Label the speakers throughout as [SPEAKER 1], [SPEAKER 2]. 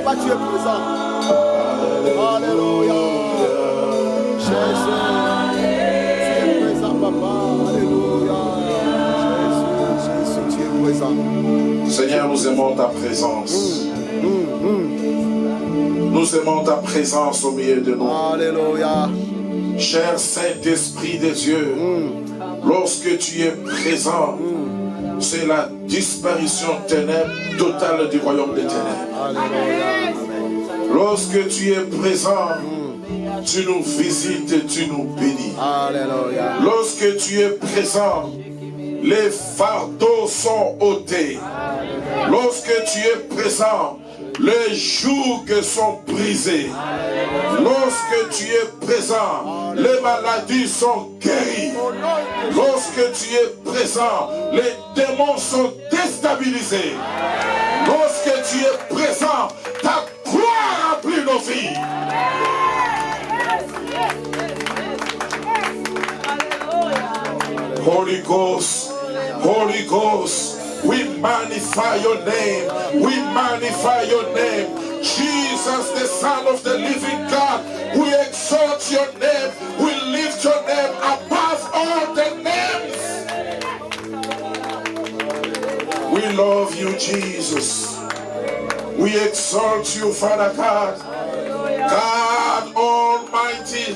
[SPEAKER 1] Papa, tu es présent. Alléluia. Jésus, tu es présent, Papa. Alléluia. Jésus, tu es présent.
[SPEAKER 2] Seigneur, nous aimons ta présence. Nous aimons ta présence au milieu de nous.
[SPEAKER 1] Alléluia.
[SPEAKER 2] Cher Saint-Esprit de Dieu, lorsque tu es présent, c'est la disparition ténèbres totale du royaume des ténèbres.
[SPEAKER 1] Alléluia.
[SPEAKER 2] Lorsque tu es présent, tu nous visites et tu nous bénis.
[SPEAKER 1] Alléluia.
[SPEAKER 2] Lorsque tu es présent, les fardeaux sont ôtés. Lorsque tu es présent, les jougs sont brisés. Lorsque tu es présent, les maladies sont guéries. Lorsque tu es présent, les démons sont déstabilisés. Lorsque tu es présent, ta gloire remplit nos vies. Holy Ghost, Holy Ghost, we magnify your name. We magnify your name. Jesus, the Son of the living God, we exalt your name. We lift your name above all the names. We love you, Jesus. We exalt you, Father God. God Almighty.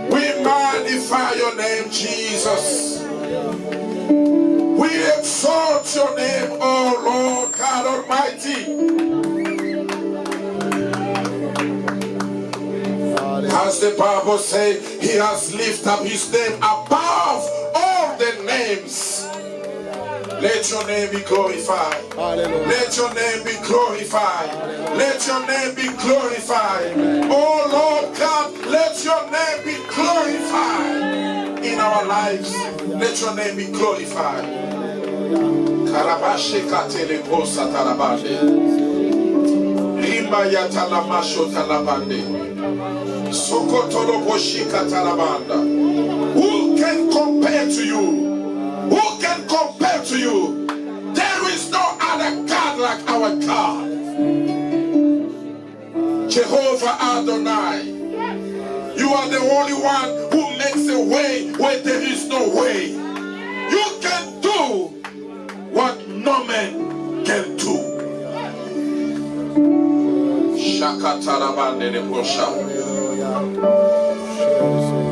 [SPEAKER 2] We magnify your name, Jesus. We exalt your name, oh Lord God Almighty. As the Bible says, he has lifted up his name above all the names. Let your name be glorified.
[SPEAKER 1] Hallelujah.
[SPEAKER 2] Let your name be glorified. Let your name be glorified. Oh Lord God, let your name be glorified in our lives. Let your name be glorified. Karabashe katele kosa talabande. Rimba ya talamasho talabande. Sokotolo koshika talabanda. Who can compare to you? Who can compare to you? There is no other God like our God. Jehovah Adonai. You are the only one who makes a way where there is no way. You can do what no man can do. Shakatarabande ne posha.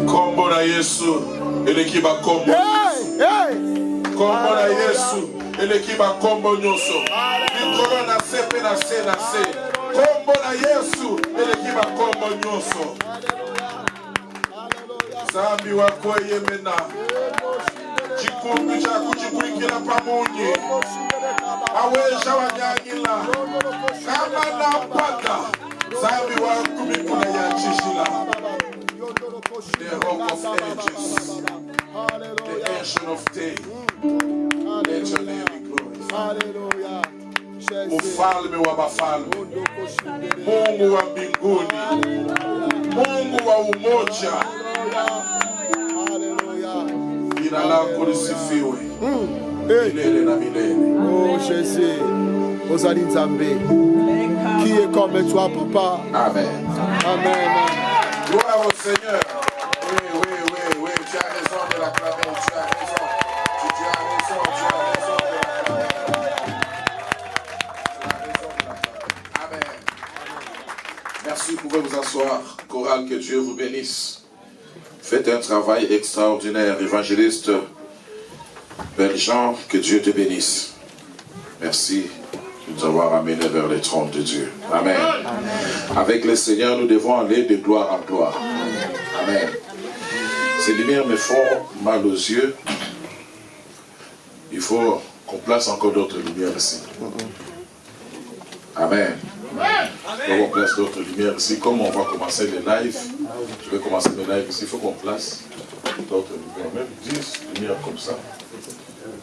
[SPEAKER 2] Kombo na Yesu, elekiba kombo. Kombo na Yesu, elekiba kombo nyoso. Nikolo na sepe na se na se. Kombo na Yesu, elekiba kombo nyoso. Zambi wako yemena. Chikungu cha kuchikurikira pamunyi. Aweja wanyangila. Kama na pata. Zambi wako mikuna ya chishila. The rock of ages. The ancient of days. Let your name be glorified. Mfalme wa mafalme. Mungu wa mbinguni. Mungu wa umoja. Jina lako lisifiwe milele na milele.
[SPEAKER 1] Oh Jésus, Ozali Nzambe, qui est comme toi, Papa.
[SPEAKER 2] Amen.
[SPEAKER 1] Amen.
[SPEAKER 2] Gloire au Seigneur. Oui, tu as raison de l'acclamer, tu as raison. Tu as raison. Amen. Merci, vous pouvez vous asseoir. Chorale, que Dieu vous bénisse. Faites un travail extraordinaire, évangéliste Beljean, que Dieu te bénisse. Merci de nous avoir amenés vers les trônes de Dieu. Amen. Avec le Seigneur, nous devons aller de gloire en gloire. Amen. Ces lumières me font mal aux yeux. Il faut qu'on place encore d'autres lumières ici. Amen. Il faut qu'on place d'autres lumières ici. Comme on va commencer le live, je vais commencer le live ici. Il faut qu'on place d'autres lumières. Même 10 lumières comme ça.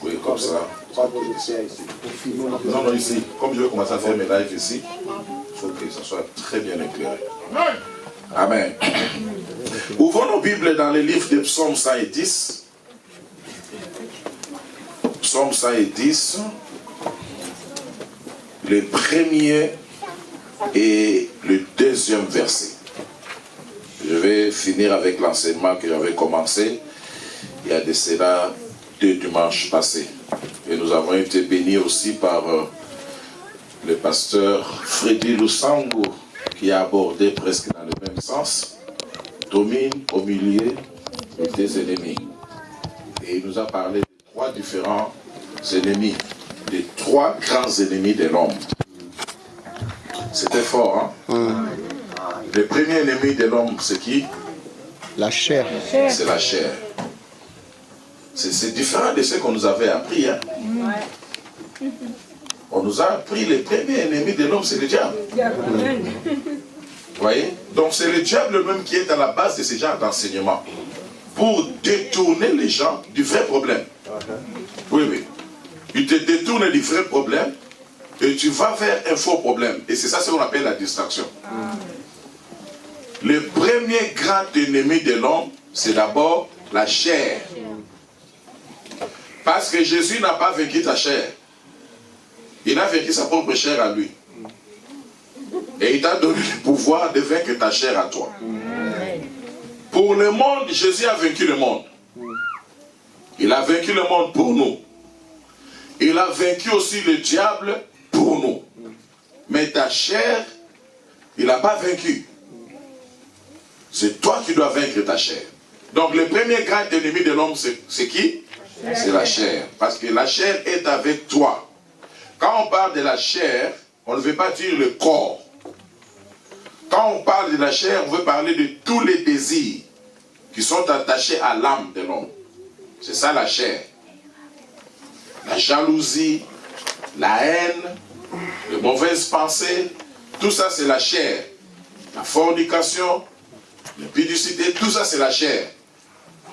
[SPEAKER 2] Oui, comme ça. Non, ici. Comme je vais commencer à faire mes lives ici, il faut que ça soit très bien éclairé. Amen. Ouvrons nos Bibles dans le livre de Psaume 110. Psaume 110. Le premier et le deuxième verset. Je vais finir avec l'enseignement que j'avais commencé il y a de cela 2 dimanches passés. Et nous avons été bénis aussi par le pasteur Freddy Lusango qui a abordé presque dans le même sens. Domine au milieu de tes ennemis. Et il nous a parlé de 3 différents ennemis, de 3 grands ennemis de l'homme. C'était fort, hein? Le premier ennemi de l'homme, c'est qui?
[SPEAKER 1] La chair.
[SPEAKER 2] C'est la chair. C'est différent de ce qu'on nous avait appris. Hein? On nous a appris le premier ennemi de l'homme, c'est le diable. Vous voyez? Donc c'est le diable même qui est à la base de ce genre d'enseignement. Pour détourner les gens du vrai problème. Oui, oui. Il te détourne du vrai problème et tu vas vers un faux problème. Et c'est ça ce qu'on appelle la distraction. Le premier grand ennemi de l'homme, c'est d'abord la chair. Parce que Jésus n'a pas vaincu ta chair. Il a vaincu sa propre chair à lui. Et il t'a donné le pouvoir de vaincre ta chair à toi. Pour le monde, Jésus a vaincu le monde. Il a vaincu le monde pour nous. Il a vaincu aussi le diable pour nous. Mais ta chair, il n'a pas vaincu. C'est toi qui dois vaincre ta chair. Donc le premier grand ennemi de l'homme, c'est qui? C'est la chair. Parce que la chair est avec toi. Quand on parle de la chair, on ne veut pas dire le corps. Quand on parle de la chair, on veut parler de tous les désirs qui sont attachés à l'âme de l'homme. C'est ça la chair. La jalousie, la haine, les mauvaises pensées, tout ça c'est la chair. La fornication, l'impudicité, tout ça c'est la chair.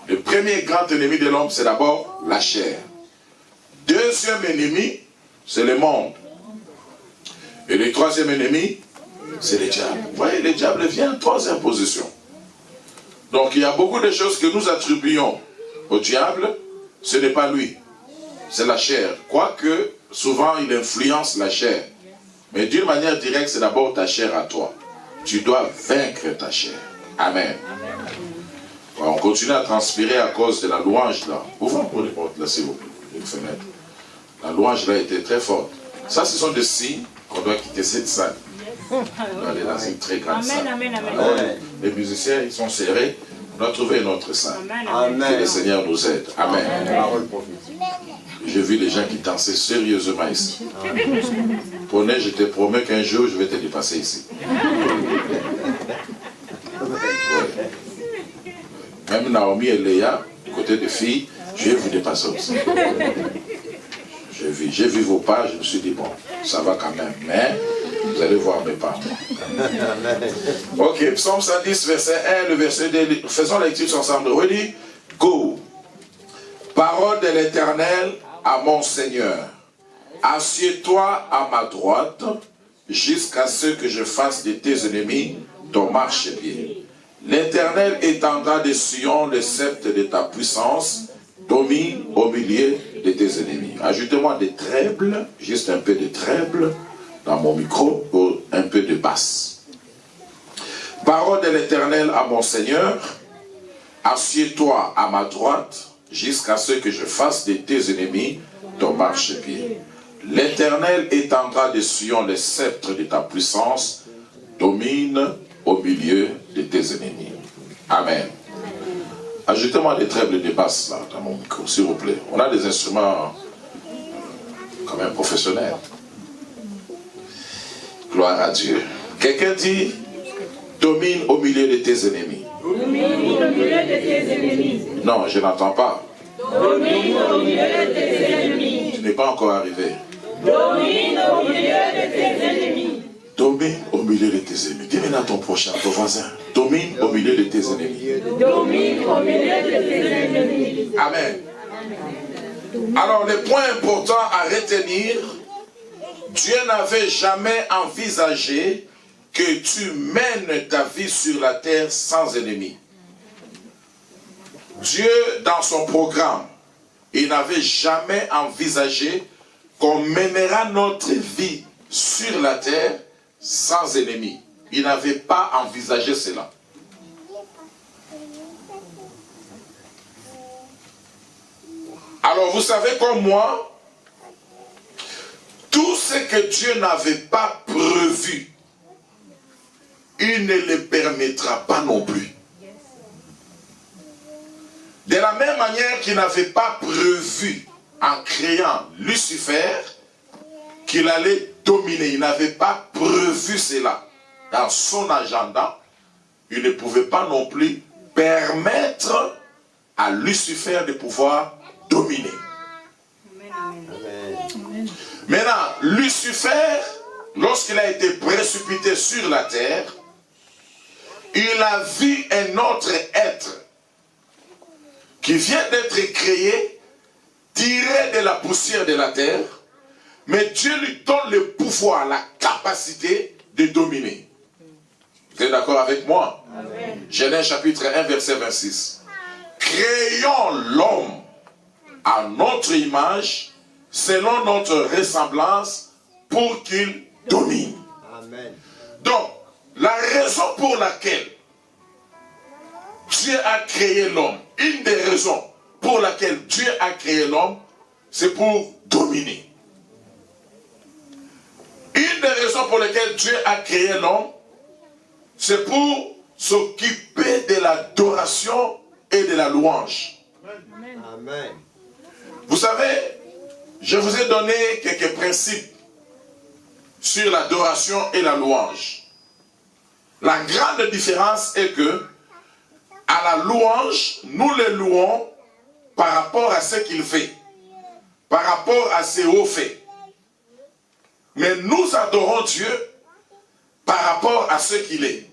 [SPEAKER 2] Le premier grand ennemi de l'homme, c'est d'abord la chair. Deuxième ennemi, c'est le monde. Et le troisième ennemi, c'est le diable. Vous voyez, le diable vient en troisième position. Donc il y a beaucoup de choses que nous attribuons au diable, ce n'est pas lui, c'est la chair. Quoique, souvent il influence la chair. Mais d'une manière directe, c'est d'abord ta chair à toi. Tu dois vaincre ta chair. Amen. On continue à transpirer à cause de la louange là. Ouvrons pour les portes là, s'il vous plaît, une fenêtre. La louange là était très forte. Ça, ce sont des signes qu'on doit quitter cette salle. On doit aller dans une très grande salle. Alors, les musiciens, ils sont serrés. On doit trouver une autre salle. Amen. Que le Seigneur nous aide. Amen. J'ai vu les gens qui dansaient sérieusement ici. Poney, je te promets qu'un jour, je vais te dépasser ici. Ouais. Même Naomi et Léa, côté des filles, je vais vous dépasser aussi. J'ai vu vos pas, je me suis dit, bon, ça va quand même, mais vous allez voir mes pas. Ok, Psaume 110, verset 1, le verset 2, faisons la lecture ensemble. Relis, go. Parole de l'Éternel à mon Seigneur. Assieds-toi à ma droite, jusqu'à ce que je fasse de tes ennemis ton marchepied. L'Éternel étendra de Sion le sceptre de ta puissance, domine au milieu de tes ennemis. Ajoutez-moi des trebles, juste un peu de treble dans mon micro, ou un peu de basse. Parole de l'Éternel à mon Seigneur, assieds-toi à ma droite, jusqu'à ce que je fasse de tes ennemis ton marchepied. L'Éternel étendra de Sion le sceptre de ta puissance, domine au milieu de tes ennemis. Amen. Ajoutez-moi des trebles de basse là, dans mon micro, s'il vous plaît. On a des instruments quand même professionnels. Gloire à Dieu. Quelqu'un dit, domine au milieu de tes ennemis.
[SPEAKER 3] Domine au milieu de tes ennemis.
[SPEAKER 2] Non, je n'entends pas.
[SPEAKER 3] Domine au milieu de tes ennemis.
[SPEAKER 2] Tu n'es pas encore arrivé.
[SPEAKER 3] Domine au milieu de tes ennemis.
[SPEAKER 2] Domine au milieu de tes ennemis. Dis maintenant à ton prochain, ton voisin. Domine au milieu de tes ennemis.
[SPEAKER 3] Domine au milieu de tes ennemis.
[SPEAKER 2] Amen. Alors, le point important à retenir, Dieu n'avait jamais envisagé que tu mènes ta vie sur la terre sans ennemis. Dieu, dans son programme, il n'avait jamais envisagé qu'on mènera notre vie sur la terre sans ennemi. Il n'avait pas envisagé cela. Alors vous savez comme moi, tout ce que Dieu n'avait pas prévu, il ne le permettra pas non plus. De la même manière qu'il n'avait pas prévu en créant Lucifer qu'il allait dominer. Il n'avait pas prévu cela dans son agenda. Il ne pouvait pas non plus permettre à Lucifer de pouvoir dominer.
[SPEAKER 4] Amen.
[SPEAKER 2] Maintenant, Lucifer, lorsqu'il a été précipité sur la terre, il a vu un autre être qui vient d'être créé, tiré de la poussière de la terre, mais Dieu lui donne le pouvoir, la capacité de dominer. Vous êtes d'accord avec moi?
[SPEAKER 3] Amen.
[SPEAKER 2] Genèse chapitre 1, verset 26. Créons l'homme à notre image, selon notre ressemblance, pour qu'il domine.
[SPEAKER 4] Amen.
[SPEAKER 2] Donc, la raison pour laquelle Dieu a créé l'homme, une des raisons pour laquelle Dieu a créé l'homme, c'est pour dominer. Une des raisons pour lesquelles Dieu a créé l'homme, c'est pour s'occuper de l'adoration et de la louange.
[SPEAKER 4] Amen.
[SPEAKER 2] Vous savez, je vous ai donné quelques principes sur l'adoration et la louange. La grande différence est que, à la louange, nous le louons par rapport à ce qu'il fait, par rapport à ses hauts faits. Mais nous adorons Dieu par rapport à ce qu'il est.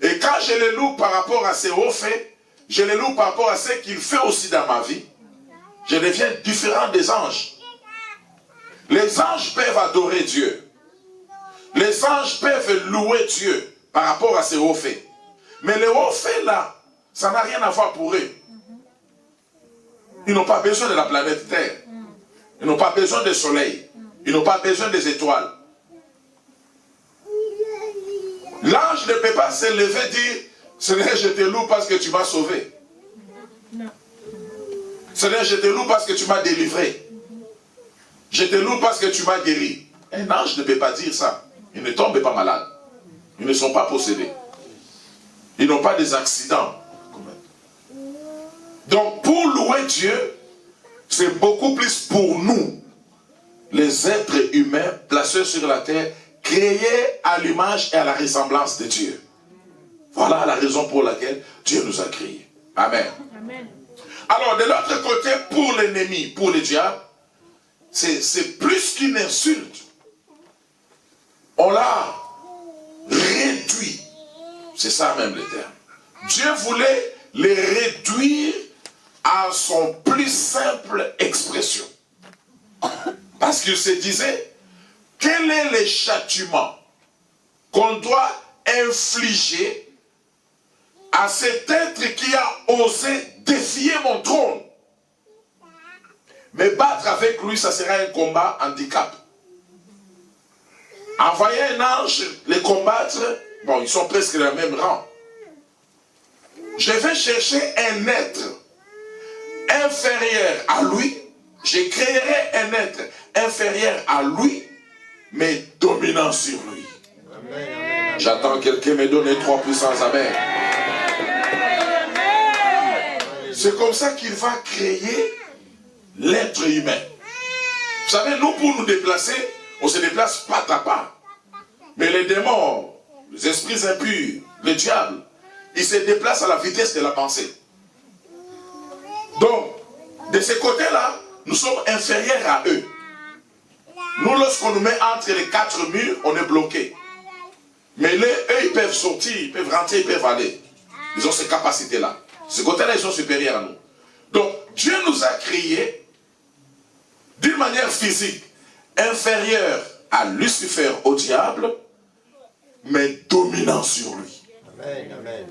[SPEAKER 2] Et quand je le loue par rapport à ses hauts faits, je le loue par rapport à ce qu'il fait aussi dans ma vie, je deviens différent des anges. Les anges peuvent adorer Dieu. Les anges peuvent louer Dieu par rapport à ses hauts faits. Mais les hauts faits là, ça n'a rien à voir pour eux. Ils n'ont pas besoin de la planète Terre. Ils n'ont pas besoin du soleil. Ils n'ont pas besoin des étoiles. L'ange ne peut pas se lever et dire, Seigneur, je te loue parce que tu m'as sauvé. Seigneur, je te loue parce que tu m'as délivré. Je te loue parce que tu m'as guéri. Un ange ne peut pas dire ça. Ils ne tombent pas malades. Ils ne sont pas possédés. Ils n'ont pas des accidents. Donc, pour louer Dieu, c'est beaucoup plus pour nous, les êtres humains placés sur la terre, créés à l'image et à la ressemblance de Dieu. Voilà la raison pour laquelle Dieu nous a créés. Amen.
[SPEAKER 3] Amen.
[SPEAKER 2] Alors, de l'autre côté, pour l'ennemi, pour le diable, c'est plus qu'une insulte. On l'a réduit. C'est ça même le terme. Dieu voulait les réduire à son plus simple expression. Parce qu'il se disait, quel est le châtiment qu'on doit infliger à cet être qui a osé défier mon trône? Mais battre avec lui, ça sera un combat handicap. Envoyer un ange, les combattre, bon, ils sont presque dans le même rang. Je vais chercher un être inférieur à lui, je créerai un être inférieur à lui, mais dominant sur lui.
[SPEAKER 4] Amen.
[SPEAKER 2] J'attends quelqu'un me donner 3 puissances. Amen. C'est comme ça qu'il va créer l'être humain. Vous savez, nous, pour nous déplacer, on se déplace pas à pas. Mais les démons, les esprits impurs, le diable, ils se déplacent à la vitesse de la pensée. Donc, de ce côté-là, nous sommes inférieurs à eux. Nous, lorsqu'on nous met entre les 4 murs, on est bloqué. Mais eux, ils peuvent sortir, ils peuvent rentrer, ils peuvent aller. Ils ont ces capacités-là. Ce côté-là, ils sont supérieurs à nous. Donc, Dieu nous a créés d'une manière physique inférieure à Lucifer, au diable, mais dominant sur lui.
[SPEAKER 4] Amen. Amen.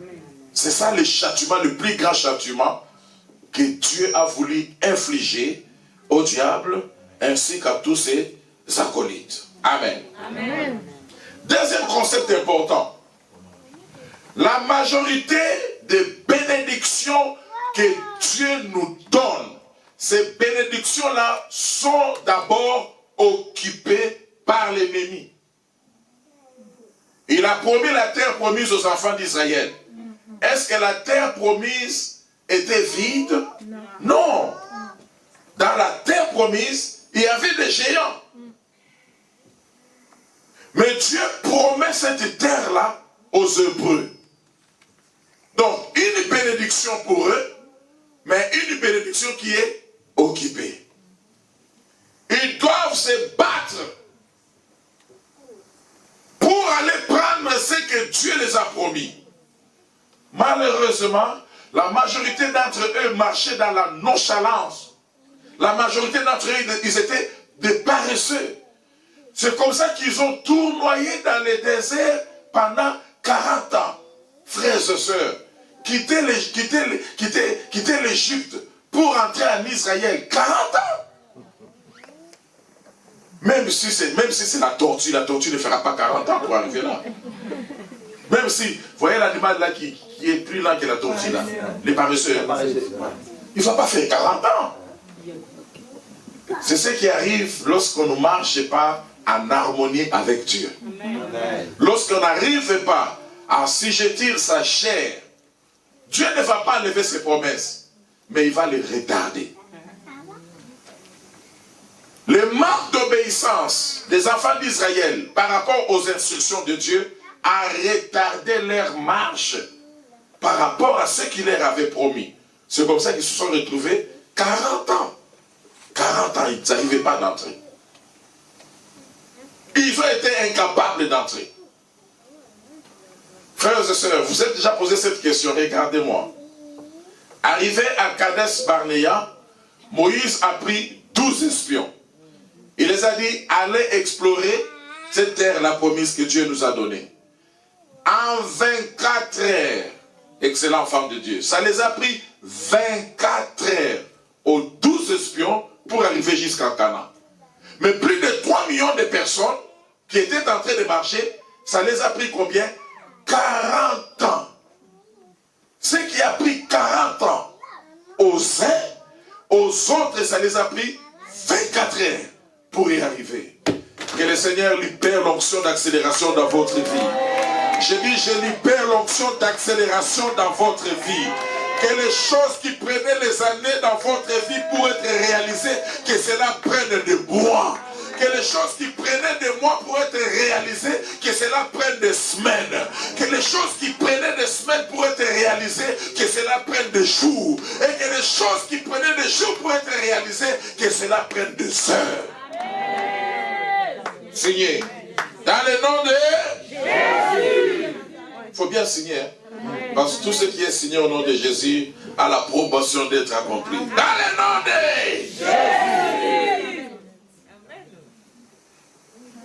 [SPEAKER 2] C'est ça le châtiment, le plus grand châtiment que Dieu a voulu infliger au diable ainsi qu'à tous ses acolytes. Amen.
[SPEAKER 3] Amen.
[SPEAKER 2] Deuxième concept important. La majorité des bénédictions que Dieu nous donne, ces bénédictions-là sont d'abord occupées par l'ennemi. Il a promis la terre promise aux enfants d'Israël. Est-ce que la terre promise était vide? Non. Dans la terre promise, il y avait des géants. Mais Dieu promet cette terre-là aux Hébreux. Donc, une bénédiction pour eux, mais une bénédiction qui est occupée. Ils doivent se battre pour aller prendre ce que Dieu les a promis. Malheureusement, la majorité d'entre eux marchaient dans la nonchalance. La majorité d'entre eux, ils étaient des paresseux. C'est comme ça qu'ils ont tournoyé dans les déserts pendant 40 ans. Frères et sœurs, quitter l'Égypte pour entrer en Israël. 40 ans. Même si c'est la tortue ne fera pas 40 ans pour arriver là. Même si, vous voyez l'animal là qui est plus lent que la tortue là, les paresseux, il ne va pas faire 40 ans. C'est ce qui arrive lorsqu'on ne marche pas en harmonie avec Dieu. Lorsqu'on n'arrive pas à assujettir sa chair, Dieu ne va pas enlever ses promesses, mais il va les retarder. Les marques d'obéissance des enfants d'Israël par rapport aux instructions de Dieu a retardé leur marche par rapport à ce qu'il leur avait promis. C'est comme ça qu'ils se sont retrouvés 40 ans. 40 ans, ils n'arrivaient pas d'entrer. Ils ont été incapables d'entrer. Frères et sœurs, vous êtes déjà posé cette question, regardez-moi. Arrivé à Kadesh Barnéa, Moïse a pris 12 espions. Il les a dit, allez explorer cette terre, la promise que Dieu nous a donnée. En 24 heures, excellent femme de Dieu, ça les a pris 24 heures aux 12 espions pour arriver jusqu'en Canaan. Mais plus de 3 millions de personnes qui étaient en train de marcher, ça les a pris combien? 40 ans. Ce qui a pris 40 ans aux uns, aux autres, ça les a pris 24 heures pour y arriver. Que le Seigneur libère l'onction d'accélération dans votre vie. Je dis, je libère l'onction d'accélération dans votre vie. Que les choses qui prenaient les années dans votre vie pour être réalisées, que cela prenne des mois. Que les choses qui prenaient des mois pour être réalisées, que cela prenne des semaines. Que les choses qui prenaient des semaines pour être réalisées, que cela prenne des jours. Et que les choses qui prenaient des jours pour être réalisées, que cela prenne des heures. Signez. Dans le nom de Jésus. Il faut bien signer. Parce que tout ce qui est signé au nom de Jésus a la promotion d'être accompli. Dans le nom de Jésus.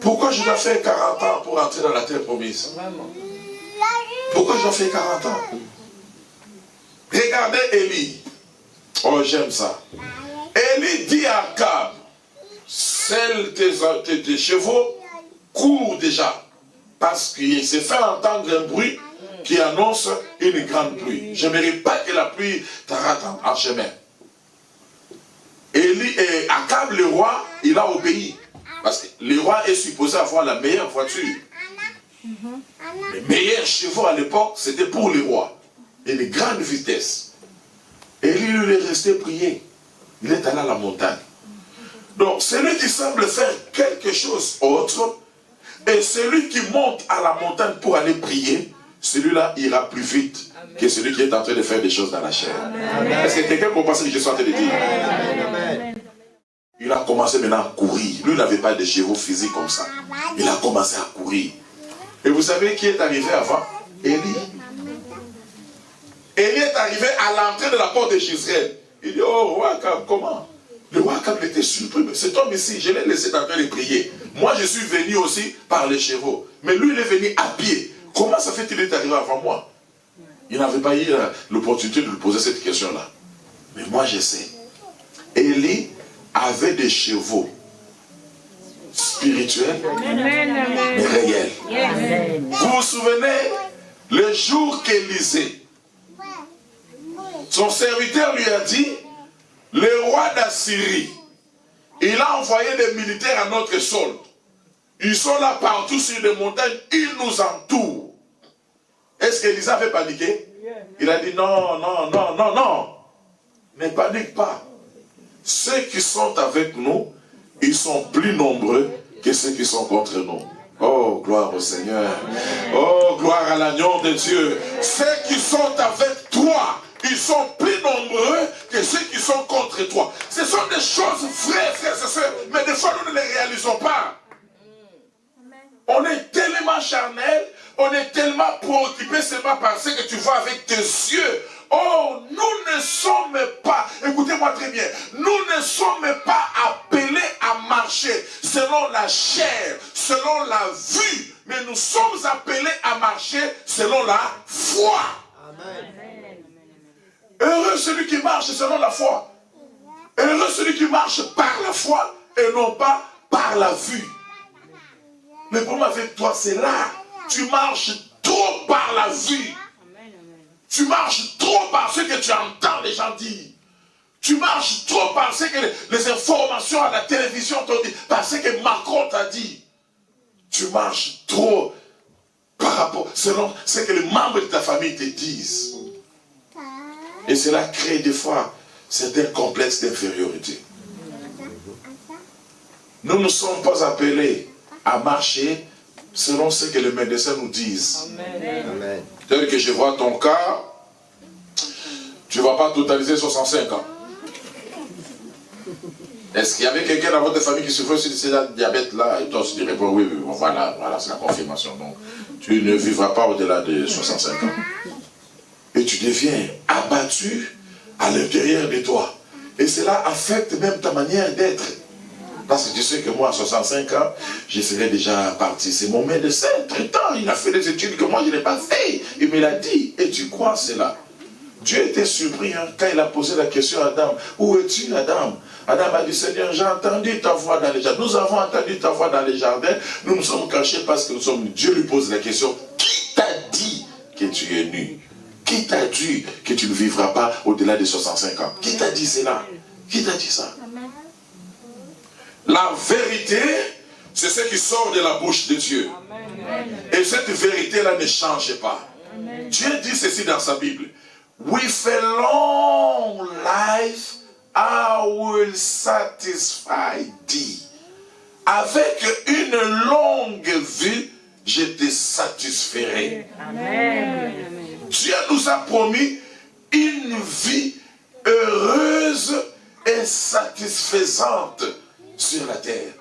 [SPEAKER 2] Pourquoi je dois faire 40 ans pour entrer dans la terre promise? Pourquoi je dois faire 40 ans? Regardez Élie. Oh, j'aime ça. Élie dit à Akab, celles tes chevaux courent déjà. Parce qu'il s'est fait entendre un bruit qui annonce une grande pluie. Je n'aimerais pas que la pluie t'arrête en chemin. Élie et Akab, le roi, il a obéi. Parce que le roi est supposé avoir la meilleure voiture. Les meilleurs chevaux à l'époque, c'était pour le roi. Et de grande vitesse. Élie lui est resté prier. Il est allé à la montagne. Donc, celui qui semble faire quelque chose autre, et celui qui monte à la montagne pour aller prier, celui-là ira plus vite que celui qui est en train de faire des choses dans la chair. Est-ce que quelqu'un comprend ce que je suis en train de dire? Amen. Il a commencé maintenant à courir. Lui, il n'avait pas de chevaux physiques comme ça. Il a commencé à courir. Et vous savez qui est arrivé avant? Élie. Élie est arrivé à l'entrée de la porte de Jezreel. Il dit, oh, roi Akab, comment? Le roi Akab était surpris. Cet homme ici, je l'ai laissé en train de prier. Moi, je suis venu aussi par les chevaux. Mais lui, il est venu à pied. Comment ça fait qu'il est arrivé avant moi? Il n'avait pas eu l'opportunité de lui poser cette question-là. Mais moi, je sais. Élie avait des chevaux spirituels, mais réels. le jour qu'Élisée, son serviteur lui a dit, le roi d'Assyrie, il a envoyé des militaires à notre solde. Ils sont là partout sur les montagnes, ils nous entourent. Est-ce qu'Élisée avait paniqué? Il a dit non, non, non, non, non. Ne panique pas. Ceux qui sont avec nous, ils sont plus nombreux que ceux qui sont contre nous. Oh, gloire au Seigneur. Oh, gloire à l'agneau de Dieu. Ceux qui sont avec toi, ils sont plus nombreux que ceux qui sont contre toi. Ce sont des choses vraies, frères et sœurs, mais des fois nous ne les réalisons pas. On est tellement charnel, on est tellement préoccupé seulement par ce que tu vois avec tes yeux. Oh, nous ne sommes pas, écoutez-moi très bien, nous ne sommes pas appelés à marcher selon la chair, selon la vue, mais nous sommes appelés à marcher selon la foi. Amen. Heureux celui qui marche selon la foi. Heureux celui qui marche par la foi et non pas par la vue. Le problème avec toi, c'est là. Tu marches trop par la vue. Tu marches trop par ce que tu entends les gens dire. Tu marches trop par ce que les informations à la télévision t'ont dit, par ce que Macron t'a dit. Tu marches trop par rapport, selon ce que les membres de ta famille te disent. Et cela crée des fois certains complexes d'infériorité. Nous ne sommes pas appelés à marcher selon ce que les médecins nous disent. Amen. Tel que je vois ton cas, tu ne vas pas totaliser 65 ans. Est-ce qu'il y avait quelqu'un dans votre famille qui souffrait de ce diabète-là? Et toi, tu dirais, oui, voilà, c'est la confirmation. Donc, tu ne vivras pas au-delà de 65 ans. Et tu deviens abattu à l'intérieur de toi. Et cela affecte même ta manière d'être. Parce que tu sais que moi, à 65 ans, je serais déjà parti. C'est mon médecin, traitant. Il a fait des études que moi, je n'ai pas fait. Il me l'a dit. Et tu crois cela? Dieu était surpris quand il a posé la question à Adam. Où es-tu, Adam? Adam a dit, Seigneur, j'ai entendu ta voix dans les jardins. Nous avons entendu ta voix dans les jardins. Nous nous sommes cachés parce que nous sommes... Dieu lui pose la question. Qui t'a dit que tu es nu? Qui t'a dit que tu ne vivras pas au-delà de 65 ans? Qui t'a dit cela? Qui t'a dit ça? La vérité, c'est ce qui sort de la bouche de Dieu. Et cette vérité-là ne change pas. Dieu dit ceci dans sa Bible. With a long life, I will satisfy thee. Avec une longue vie, je te satisferai. Amen. Dieu nous a promis une vie heureuse et satisfaisante sur la terre.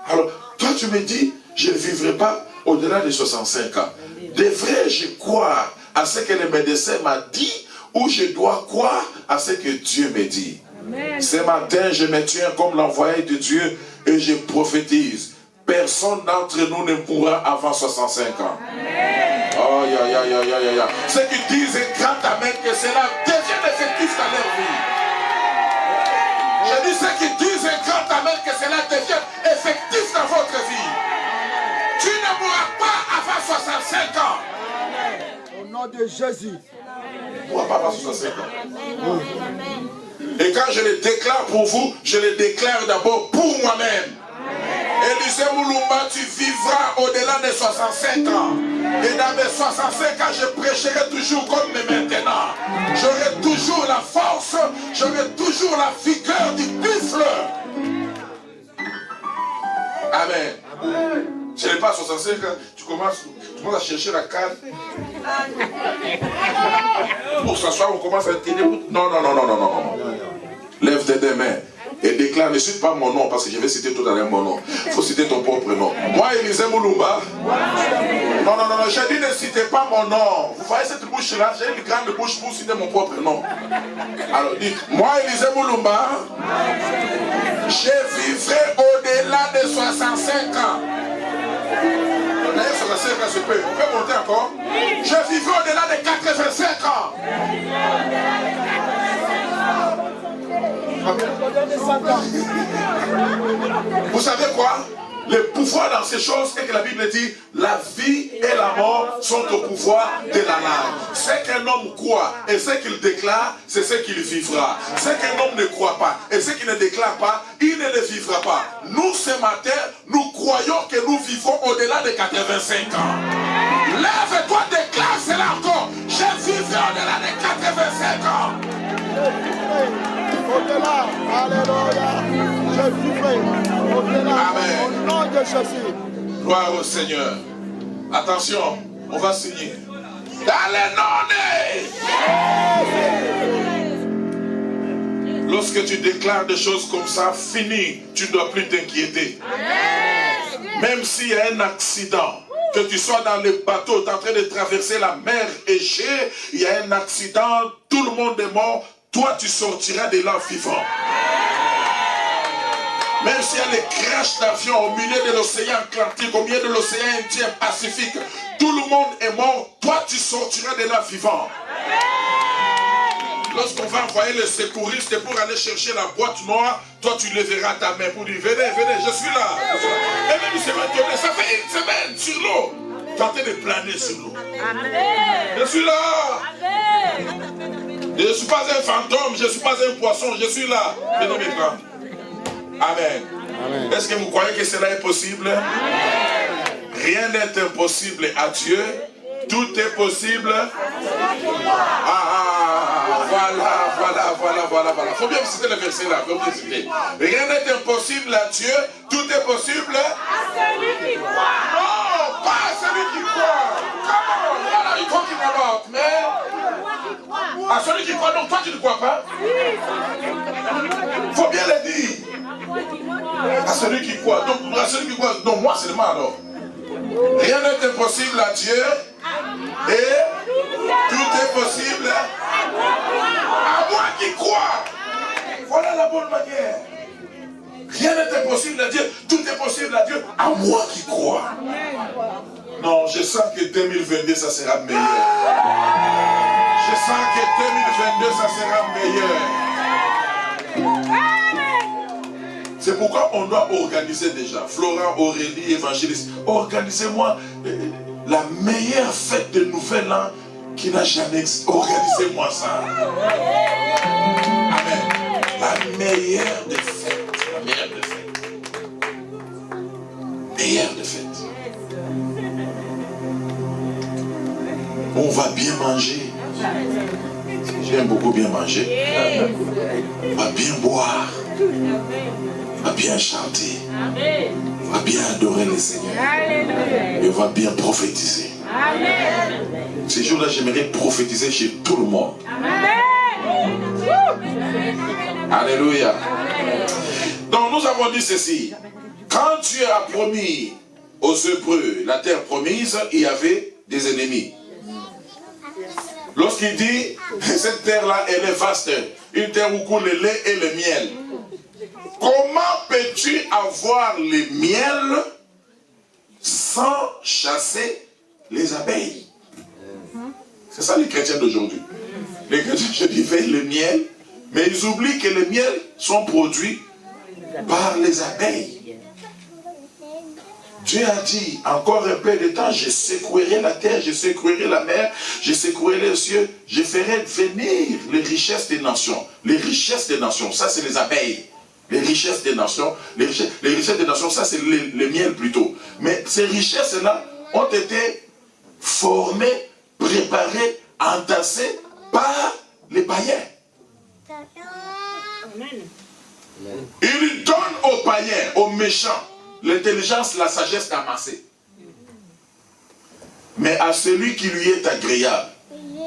[SPEAKER 2] Alors, toi tu me dis, je ne vivrai pas au-delà de 65 ans. Devrais-je croire à ce que le médecin m'a dit ou je dois croire à ce que Dieu me dit? Amen. Ce matin, je me tiens comme l'envoyé de Dieu et je prophétise. Personne d'entre nous ne mourra avant 65 ans. Amen. Oh, ceux qui disent un grand amen, que cela devienne effectif dans leur vie. Je dis ceux qui disent un grand amen, que cela devienne effectif dans votre vie. Tu ne mourras pas avant 65 ans.
[SPEAKER 1] Au nom de Jésus.
[SPEAKER 2] Tu ne mourras pas avant 65 ans. Et quand je le déclare pour vous, je le déclare d'abord pour moi-même. Élisée Moulumba, tu vivras au-delà de 65 ans. Et dans mes 65 ans, je prêcherai toujours comme maintenant. J'aurai toujours la force, j'aurai toujours la vigueur du buffle. Amen. Ce n'est pas 65 ans, tu commences à chercher la canne. Pour s'asseoir, on commence à tenir. Non. Lève tes deux mains. Et déclare, ne cite pas mon nom, parce que je vais citer tout à l'heure mon nom. Il faut citer ton propre nom. Moi, Élisée Moulumba. Non, je dis ne citez pas mon nom. Vous voyez cette bouche-là, j'ai une grande bouche pour citer mon propre nom. Alors dites, moi, Élisée Moulumba, je vivrai au-delà de 65 ans. D'ailleurs, 65 ans, on peut monter encore. Je vivrai au-delà de 85 ans. Vous savez quoi? le pouvoir dans ces choses est que la Bible dit la vie et la mort sont au pouvoir de la langue. Ce qu'un homme croit et ce qu'il déclare, c'est ce qu'il vivra. Ce qu'un homme ne croit pas et ce qu'il ne déclare pas, il ne le vivra pas. Nous, ce matin, nous croyons que nous vivons au-delà de 85 ans. Lève-toi, déclare cela encore. Je vivrai au-delà de 85 ans.
[SPEAKER 1] Au-delà, alléluia, je vivrai au-delà.
[SPEAKER 2] Amen.
[SPEAKER 1] Au nom de Jésus.
[SPEAKER 2] Gloire au Seigneur. Attention, on va signer. Dans le nom de... Lorsque tu déclares des choses comme ça, fini, tu ne dois plus t'inquiéter. Même s'il y a un accident, que tu sois dans le bateau, tu es en train de traverser la mer Égée, il y a un accident, tout le monde est mort, toi tu sortiras de là vivant. Même s'il y a des crashs d'avion au milieu de l'océan Atlantique, au milieu de l'océan Indien, Pacifique, tout le monde est mort, toi tu sortiras de là vivant. Lorsqu'on va envoyer les secouristes pour aller chercher la boîte noire, toi tu leveras ta main pour dire venez, venez, je suis là. Et même il se va te donner, ça fait une semaine sur l'eau. Tu es en train de planer sur l'eau. Je suis là. Je ne suis pas un fantôme, je ne suis pas un poisson, je suis là. Venez me prendre. Amen. Est-ce que vous croyez que cela est possible? Rien n'est impossible à Dieu. Tout est possible. Voilà. Faut bien citer le verset là. Faut bien citer. Rien n'est impossible à Dieu. Tout est possible à celui qui croit. Non, pas à celui qui croit. Come on, what are you talking about, man? À celui qui croit, donc toi tu ne crois pas? Faut bien le dire. À celui qui croit. Donc à celui qui croit, donc moi seulement alors. Rien n'est impossible à Dieu. Et tout est possible à moi qui crois. Voilà la bonne manière. Rien n'est impossible à Dieu. Tout est possible à Dieu à moi qui crois. Non, je sens que 2022 ça sera meilleur. Je sens que 2022 ça sera meilleur. C'est pourquoi on doit organiser déjà. Florent, Aurélie, évangéliste. Organisez-moi la meilleure fête de Nouvel An qui n'a jamais existé. Organisez-moi ça. Amen. La meilleure des fêtes. La meilleure des fêtes. Meilleure des fêtes. On va bien manger. J'aime beaucoup bien manger. On va bien boire. On va bien chanter. On va bien adorer le Seigneur. Et on va bien prophétiser. Ces jours-là, j'aimerais prophétiser chez tout le monde. Alléluia. Donc nous avons dit ceci. Quand Dieu a promis aux Hébreux la terre promise, il y avait des ennemis. Lorsqu'il dit, cette terre-là, elle est vaste. Une terre où coule le lait et le miel. Comment peux-tu avoir le miel sans chasser les abeilles? C'est ça les chrétiens d'aujourd'hui. Les chrétiens veulent le miel, mais ils oublient que les miels sont produits par les abeilles. Dieu a dit, encore un peu de temps, je secouerai la terre, je secouerai la mer, je secouerai les cieux, je ferai venir les richesses des nations. Les richesses des nations, ça c'est les abeilles. Les richesses des nations, les richesses des nations, ça c'est le miel plutôt. Mais ces richesses-là ont été formées, préparées, entassées par les païens. Il donne aux païens, aux méchants, l'intelligence, la sagesse d'amasser. Mais à celui qui lui est agréable,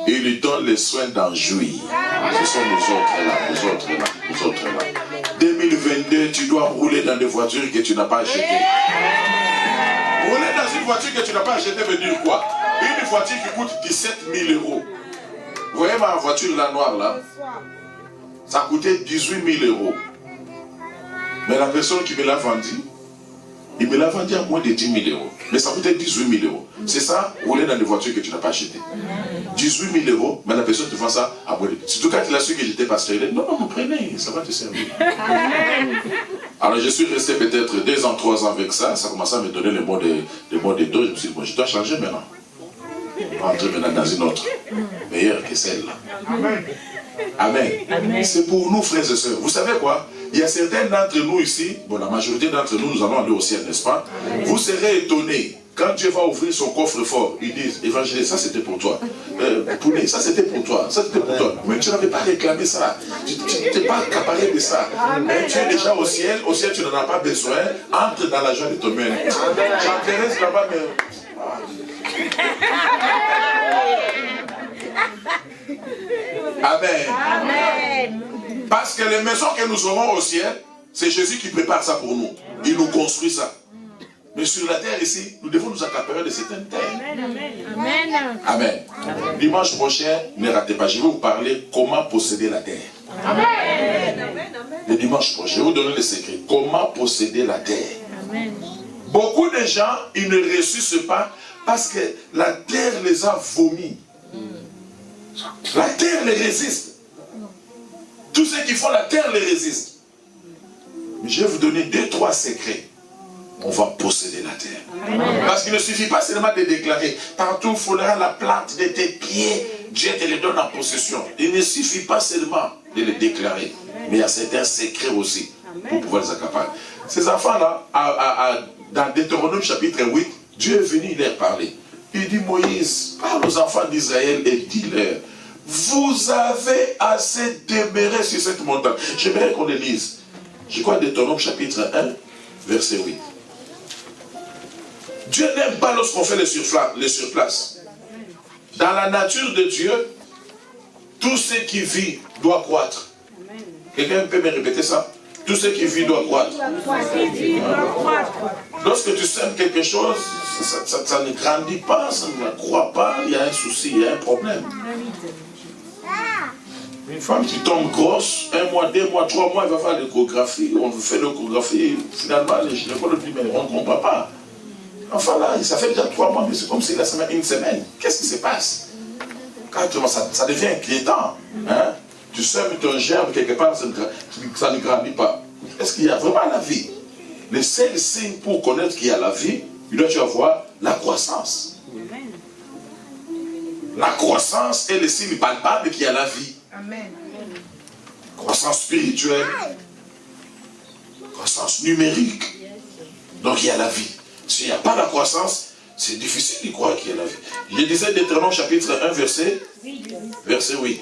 [SPEAKER 2] il lui donne le soin d'en jouir. Ce sont nous autres là. 2022, tu dois rouler dans des voitures que tu n'as pas achetées. Rouler dans une voiture que tu n'as pas achetée veut dire quoi? Une voiture qui coûte 17 000 euros. Vous voyez ma voiture là noire là? Ça coûtait 18 000 euros. Mais la personne qui me l'a vendue Il me l'a vendu à moins de 10 000 euros. Mais ça coûtait 18 000 euros. C'est ça, rouler dans des voitures que tu n'as pas achetées. 18 000 euros, mais la personne te vend ça à moins de... Surtout quand il a su que j'étais pasteur, il a dit, non, non, prenez, ça va te servir. Alors je suis resté peut-être 2 ans, 3 ans avec ça. Ça commençait à me donner le mot de dos. Je me suis dit, bon, je dois changer maintenant. Rentrer maintenant dans une autre, meilleure que celle-là. Amen. Amen. C'est pour nous, frères et sœurs. Vous savez quoi? Il y a certains d'entre nous ici, bon, la majorité d'entre nous, nous allons aller au ciel, n'est-ce pas? Vous serez étonnés. Quand Dieu va ouvrir son coffre-fort, ils disent, évangéliste, ça c'était pour toi. Poulet, ça c'était pour toi. Ça c'était pour toi. Mais tu n'avais pas réclamé ça. Tu n'étais pas accaparé de ça. Mais tu es déjà au ciel tu n'en as pas besoin. Entre dans la joie de ton mère. Jean-Thérèse là-bas, mais... Amen. Amen. Parce que les maisons que nous aurons au ciel, c'est Jésus qui prépare ça pour nous. Il nous construit ça. Mais sur la terre ici, nous devons nous accaparer de certaines terres. Amen. Amen. Amen. Dimanche prochain, ne ratez pas, je vais vous parler comment posséder la terre. Amen. Le dimanche prochain, je vais vous donner le secret. Comment posséder la terre. Amen. Beaucoup de gens, ils ne ressuscitent pas parce que la terre les a vomis. La terre les résiste. Tous ceux qui font la terre les résistent. Mais je vais vous donner 2-3 secrets. On va posséder la terre. Amen. Parce qu'il ne suffit pas seulement de déclarer. Partout où foulera la plante de tes pieds, Dieu te les donne en possession. Il ne suffit pas seulement de les déclarer. Mais il y a certains secrets aussi pour pouvoir les accaparer. Ces enfants-là, dans Deutéronome chapitre 8, Dieu est venu leur parler. Il dit, Moïse, parle aux enfants d'Israël et dis-leur, vous avez assez demeuré sur cette montagne. J'aimerais qu'on les lise. Je crois Deutéronome chapitre 1, verset 8. Dieu n'aime pas lorsqu'on fait les surplaces. Dans la nature de Dieu, tout ce qui vit doit croître. Quelqu'un peut me répéter ça? Tout ce qui vit doit croître. Lorsque tu sèmes quelque chose, ça ne grandit pas, ça ne croît pas, il y a un souci, il y a un problème. Une femme qui tombe grosse, 1 mois, 2 mois, 3 mois, elle va faire l'échographie. On fait l'échographie, finalement, les gynécologues disent, mais on ne comprend pas. Enfin là, ça fait déjà 3 mois, mais c'est comme si la semaine, 1 semaine. Qu'est-ce qui se passe? Quand ça devient inquiétant. Hein? Tu sèmes ton germe quelque part, ça ne grandit pas. Est-ce qu'il y a vraiment la vie? Le seul signe pour connaître qu'il y a la vie, il doit y avoir la croissance. La croissance est le signe palpable qu'il y a la vie. Amen. Croissance spirituelle, croissance numérique. Donc il y a la vie. S'il n'y a pas la croissance, c'est difficile de croire qu'il y a la vie. Je disais Deutéronome chapitre 1, verset 8.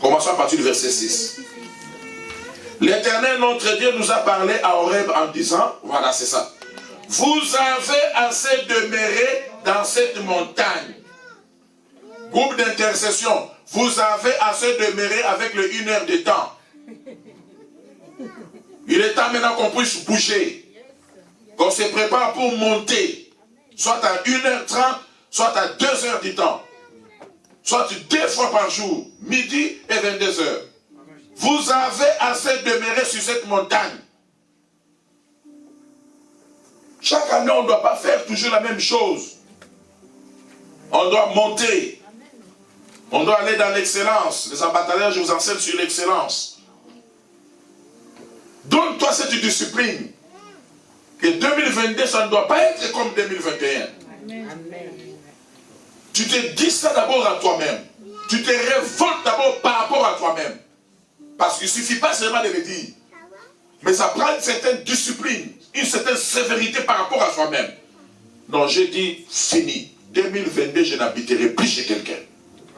[SPEAKER 2] Commençons à partir du verset 6. L'Éternel, notre Dieu, nous a parlé à Horeb en disant, voilà, c'est ça. Vous avez assez demeuré dans cette montagne. Groupe d'intercession, vous avez assez demeuré avec le 1 heure de temps. Il est temps maintenant qu'on puisse bouger. Qu'on se prépare pour monter. Soit à 1h30, soit à 2h du temps. Soit 2 fois par jour, midi et 22h. Vous avez assez demeuré sur cette montagne. Chaque année, on ne doit pas faire toujours la même chose. On doit monter. On doit aller dans l'excellence. Les ambassadeurs, je vous enseigne sur l'excellence. Donne-toi cette discipline. Que 2022, ça ne doit pas être comme 2021. Amen. Tu te dis ça d'abord à toi-même. Tu te révoltes d'abord par rapport à toi-même. Parce qu'il ne suffit pas seulement de le dire. Mais ça prend une certaine discipline, une certaine sévérité par rapport à soi-même. Non, j'ai dit, fini. 2022, je n'habiterai plus chez quelqu'un.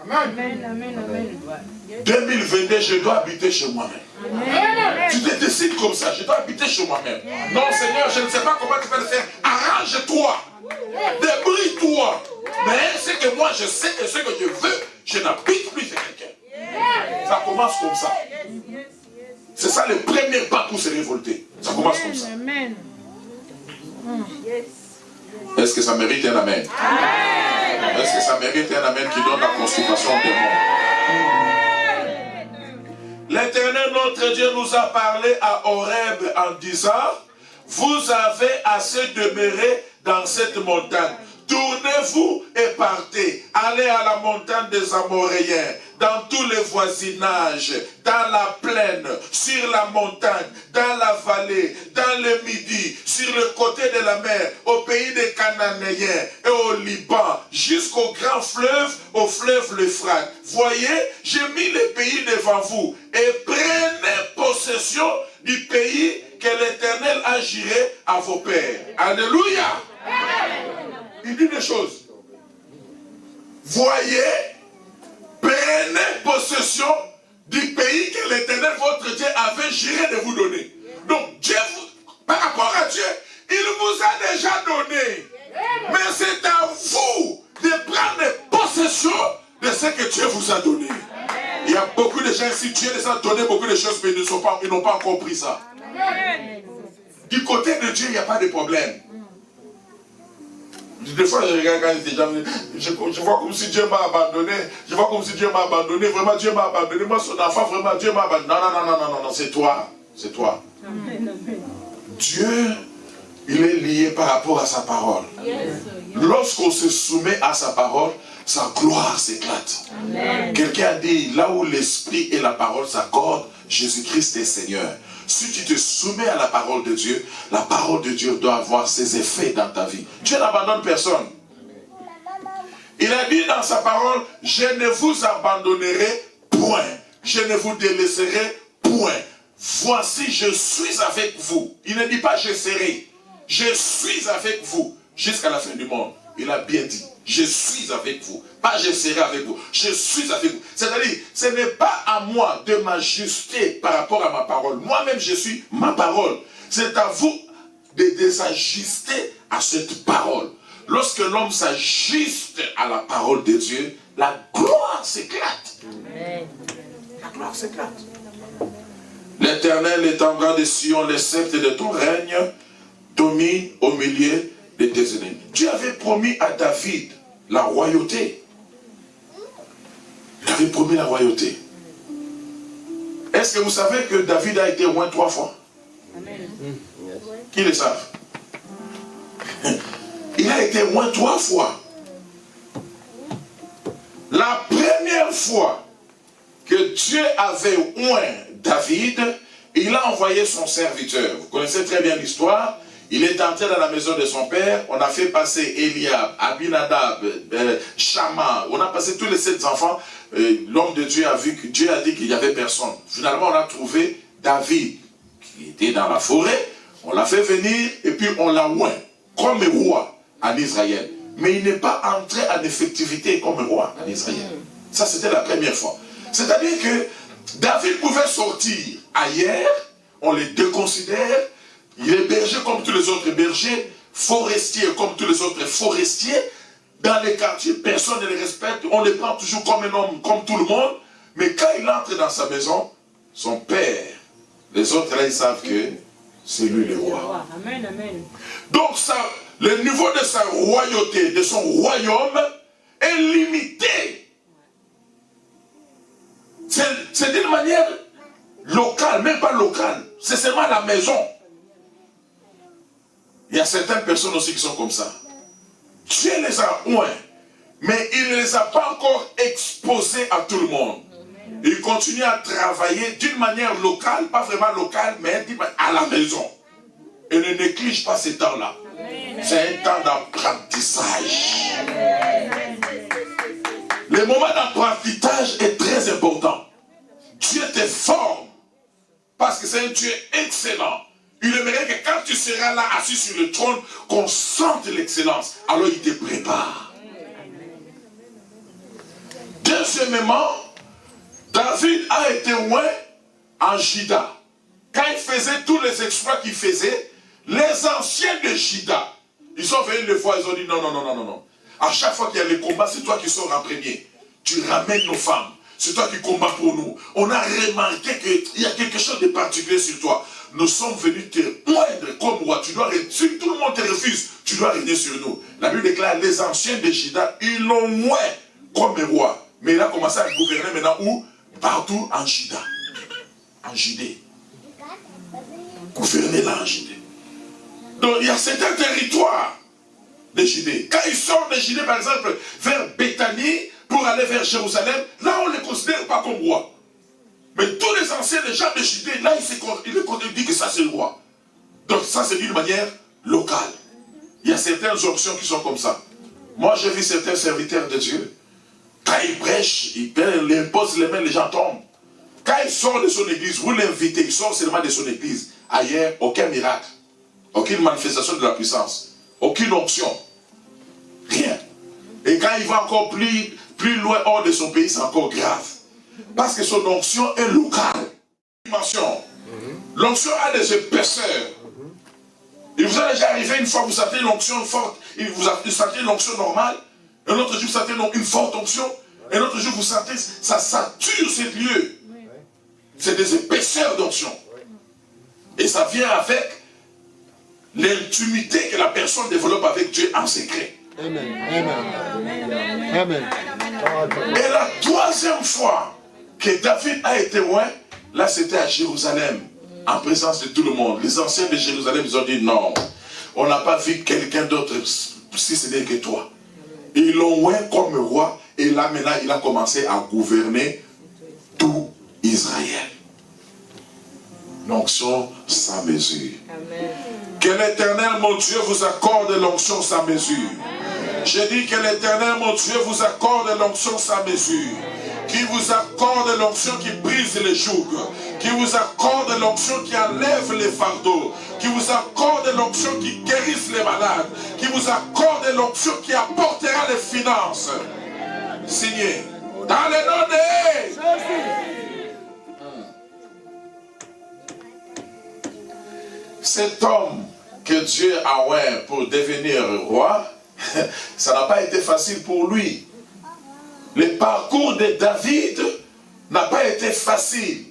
[SPEAKER 2] Amen. Amen. 2022, je dois habiter chez moi-même. Tu te décides comme ça, je dois habiter chez moi-même. Non, Seigneur, je ne sais pas comment tu vas le faire. Arrange-toi. Débrouille-toi. Mais c'est que moi, je sais que ce que je veux, je n'habite plus chez quelqu'un. Ça commence comme ça. C'est ça le premier pas pour se révolter. Ça commence comme ça. Est-ce que ça mérite un amen? Est-ce que ça mérite un amen qui donne la constipation des morts? l'Éternel notre Dieu nous a parlé à Horeb en disant, vous avez assez demeuré dans cette montagne. Tournez-vous et partez. Allez à la montagne des Amoréens, dans tous les voisinages, dans la plaine, sur la montagne, dans la vallée, dans le midi, sur le côté de la mer, au pays des Cananéens et au Liban, jusqu'au grand fleuve, au fleuve l'Euphrate. Voyez, j'ai mis les pays devant vous et prenez possession du pays que l'Éternel a juré à vos pères. Alléluia. Il dit des choses. Voyez, prenez possession du pays que l'Éternel, votre Dieu, avait juré de vous donner. Donc, Dieu, par rapport à Dieu, il vous a déjà donné. Mais c'est à vous de prendre possession de ce que Dieu vous a donné. Il y a beaucoup de gens, si Dieu les a donné beaucoup de choses, mais ils n'ont pas compris ça. Du côté de Dieu, il n'y a pas de problème. Des fois, je regarde quand ces gens, je vois comme si Dieu m'a abandonné. Je vois comme si Dieu m'a abandonné. Vraiment, Dieu m'a abandonné. Moi, son enfant, vraiment, Dieu m'a abandonné. Non, c'est toi. C'est toi. Dieu, il est lié par rapport à sa parole. Lorsqu'on se soumet à sa parole, sa gloire s'éclate. Quelqu'un a dit, là où l'esprit et la parole s'accordent, Jésus-Christ est Seigneur. Si tu te soumets à la parole de Dieu doit avoir ses effets dans ta vie. Dieu n'abandonne personne. Il a dit dans sa parole, je ne vous abandonnerai point. Je ne vous délaisserai point. Voici, je suis avec vous. Il ne dit pas je serai. Je suis avec vous jusqu'à la fin du monde. Il a bien dit, je suis avec vous. Pas je serai avec vous. Je suis avec vous. C'est-à-dire, ce n'est pas à moi de m'ajuster par rapport à ma parole. Moi-même, je suis ma parole. C'est à vous de s'ajuster à cette parole. Lorsque l'homme s'ajuste à la parole de Dieu, la gloire s'éclate. La gloire s'éclate. L'Éternel étendra de Sion le sceptre de ton règne, domine au milieu de tes ennemis. Dieu avait promis à David la royauté. Il avait promis la royauté. Est-ce que vous savez que David a été oint 3 fois? Amen. Qui le savent? Il a été oint 3 fois. La première fois que Dieu avait oint David, il a envoyé son serviteur. Vous connaissez très bien l'histoire. Il est entré dans la maison de son père. On a fait passer Eliab, Abinadab, Shama. On a passé tous les 7 enfants. L'homme de Dieu a vu que Dieu a dit qu'il n'y avait personne. Finalement, on a trouvé David qui était dans la forêt. On l'a fait venir et puis on l'a oint comme roi en Israël. Mais il n'est pas entré en effectivité comme roi en Israël. Ça, c'était la première fois. C'est-à-dire que David pouvait sortir ailleurs. On les déconsidère. Il est berger comme tous les autres bergers, forestier comme tous les autres forestiers. Dans les quartiers, personne ne les respecte. On les prend toujours comme un homme, comme tout le monde. Mais quand il entre dans sa maison, son père, les autres là, ils savent que c'est lui le roi. Amen, amen. Donc le niveau de sa royauté, de son royaume, est limité. C'est d'une manière locale, même pas locale. C'est seulement la maison. Il y a certaines personnes aussi qui sont comme ça. Dieu les a oints, mais il ne les a pas encore exposés à tout le monde. Il continue à travailler d'une manière locale, pas vraiment locale, mais à la maison. Et ne néglige pas ces temps-là. C'est un temps d'apprentissage. Le moment d'apprentissage est très important. Dieu te forme, parce que c'est un Dieu excellent. Il aimerait que quand tu seras là, assis sur le trône, qu'on sente l'excellence. Alors il te prépare. Deuxièmement, David a été oint en Juda. Quand il faisait tous les exploits qu'il faisait, les anciens de Juda, ils sont venus le voir, ils ont dit non. À chaque fois qu'il y a les combats, c'est toi qui sors en premier. Tu ramènes nos femmes. C'est toi qui combats pour nous. On a remarqué qu'il y a quelque chose de particulier sur toi. Nous sommes venus te oindre comme roi. Si tout le monde te refuse, tu dois régner sur nous. La Bible déclare, les anciens de Juda, ils l'ont oint comme roi. Mais il a commencé à gouverner maintenant où? Partout en Juda. en Judée. Gouverner là en Judée. Donc il y a certains territoires de Judée. Quand ils sortent de Judée, par exemple, vers Béthanie, pour aller vers Jérusalem, là on ne les considère pas comme roi. Mais tous les anciens, les gens de Judée, là ils disent que ça c'est le roi. Donc ça c'est d'une manière locale. Il y a certaines options qui sont comme ça. Moi j'ai vu certains serviteurs de Dieu, quand ils prêchent, ils imposent les mains, les gens tombent. Quand il sort de son église, vous l'invitez, il sort seulement de son église. Ailleurs, aucun miracle, aucune manifestation de la puissance, aucune onction, rien. Et quand il va encore plus loin hors de son pays, c'est encore grave. Parce que son onction est locale. L'onction a des épaisseurs. Il vous est déjà arrivé une fois, vous sentez une onction forte, vous sentez une onction normale, un autre jour vous sentez une forte onction, un autre jour vous sentez, ça sature ce lieu. C'est des épaisseurs d'onction. Et ça vient avec l'intimité que la personne développe avec Dieu en secret.
[SPEAKER 1] Amen. Amen. Amen.
[SPEAKER 2] Et la troisième fois que David a été roi, là c'était à Jérusalem, en présence de tout le monde. Les anciens de Jérusalem, ils ont dit non, on n'a pas vu quelqu'un d'autre si ce n'est que toi. Et ils l'ont roi comme roi, et là maintenant il a commencé à gouverner tout Israël. L'onction sans mesure. Amen. Que l'Éternel, mon Dieu, vous accorde l'onction sans mesure. J'ai dit que l'Éternel, mon Dieu, vous accorde l'onction sans mesure. Qui vous accorde l'onction qui brise les jougs. Qui vous accorde l'onction qui enlève les fardeaux. Qui vous accorde l'onction qui guérisse les malades. Qui vous accorde l'onction qui apportera les finances. Signé. Dans le nom de Jésus. Cet homme que Dieu a oint pour devenir roi, ça n'a pas été facile pour lui. Le parcours de David n'a pas été facile.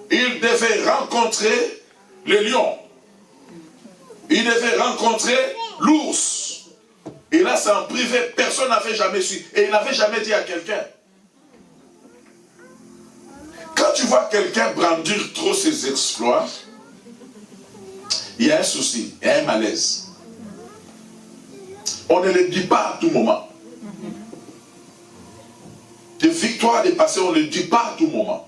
[SPEAKER 2] Il devait rencontrer le lion. Il devait rencontrer l'ours. Et là, c'est en privé, personne n'avait jamais su. Et il n'avait jamais dit à quelqu'un. Quand tu vois quelqu'un brandir trop ses exploits, il y a un souci, il y a un malaise. On ne le dit pas à tout moment. Des victoires dépassées, on ne le dit pas à tout moment.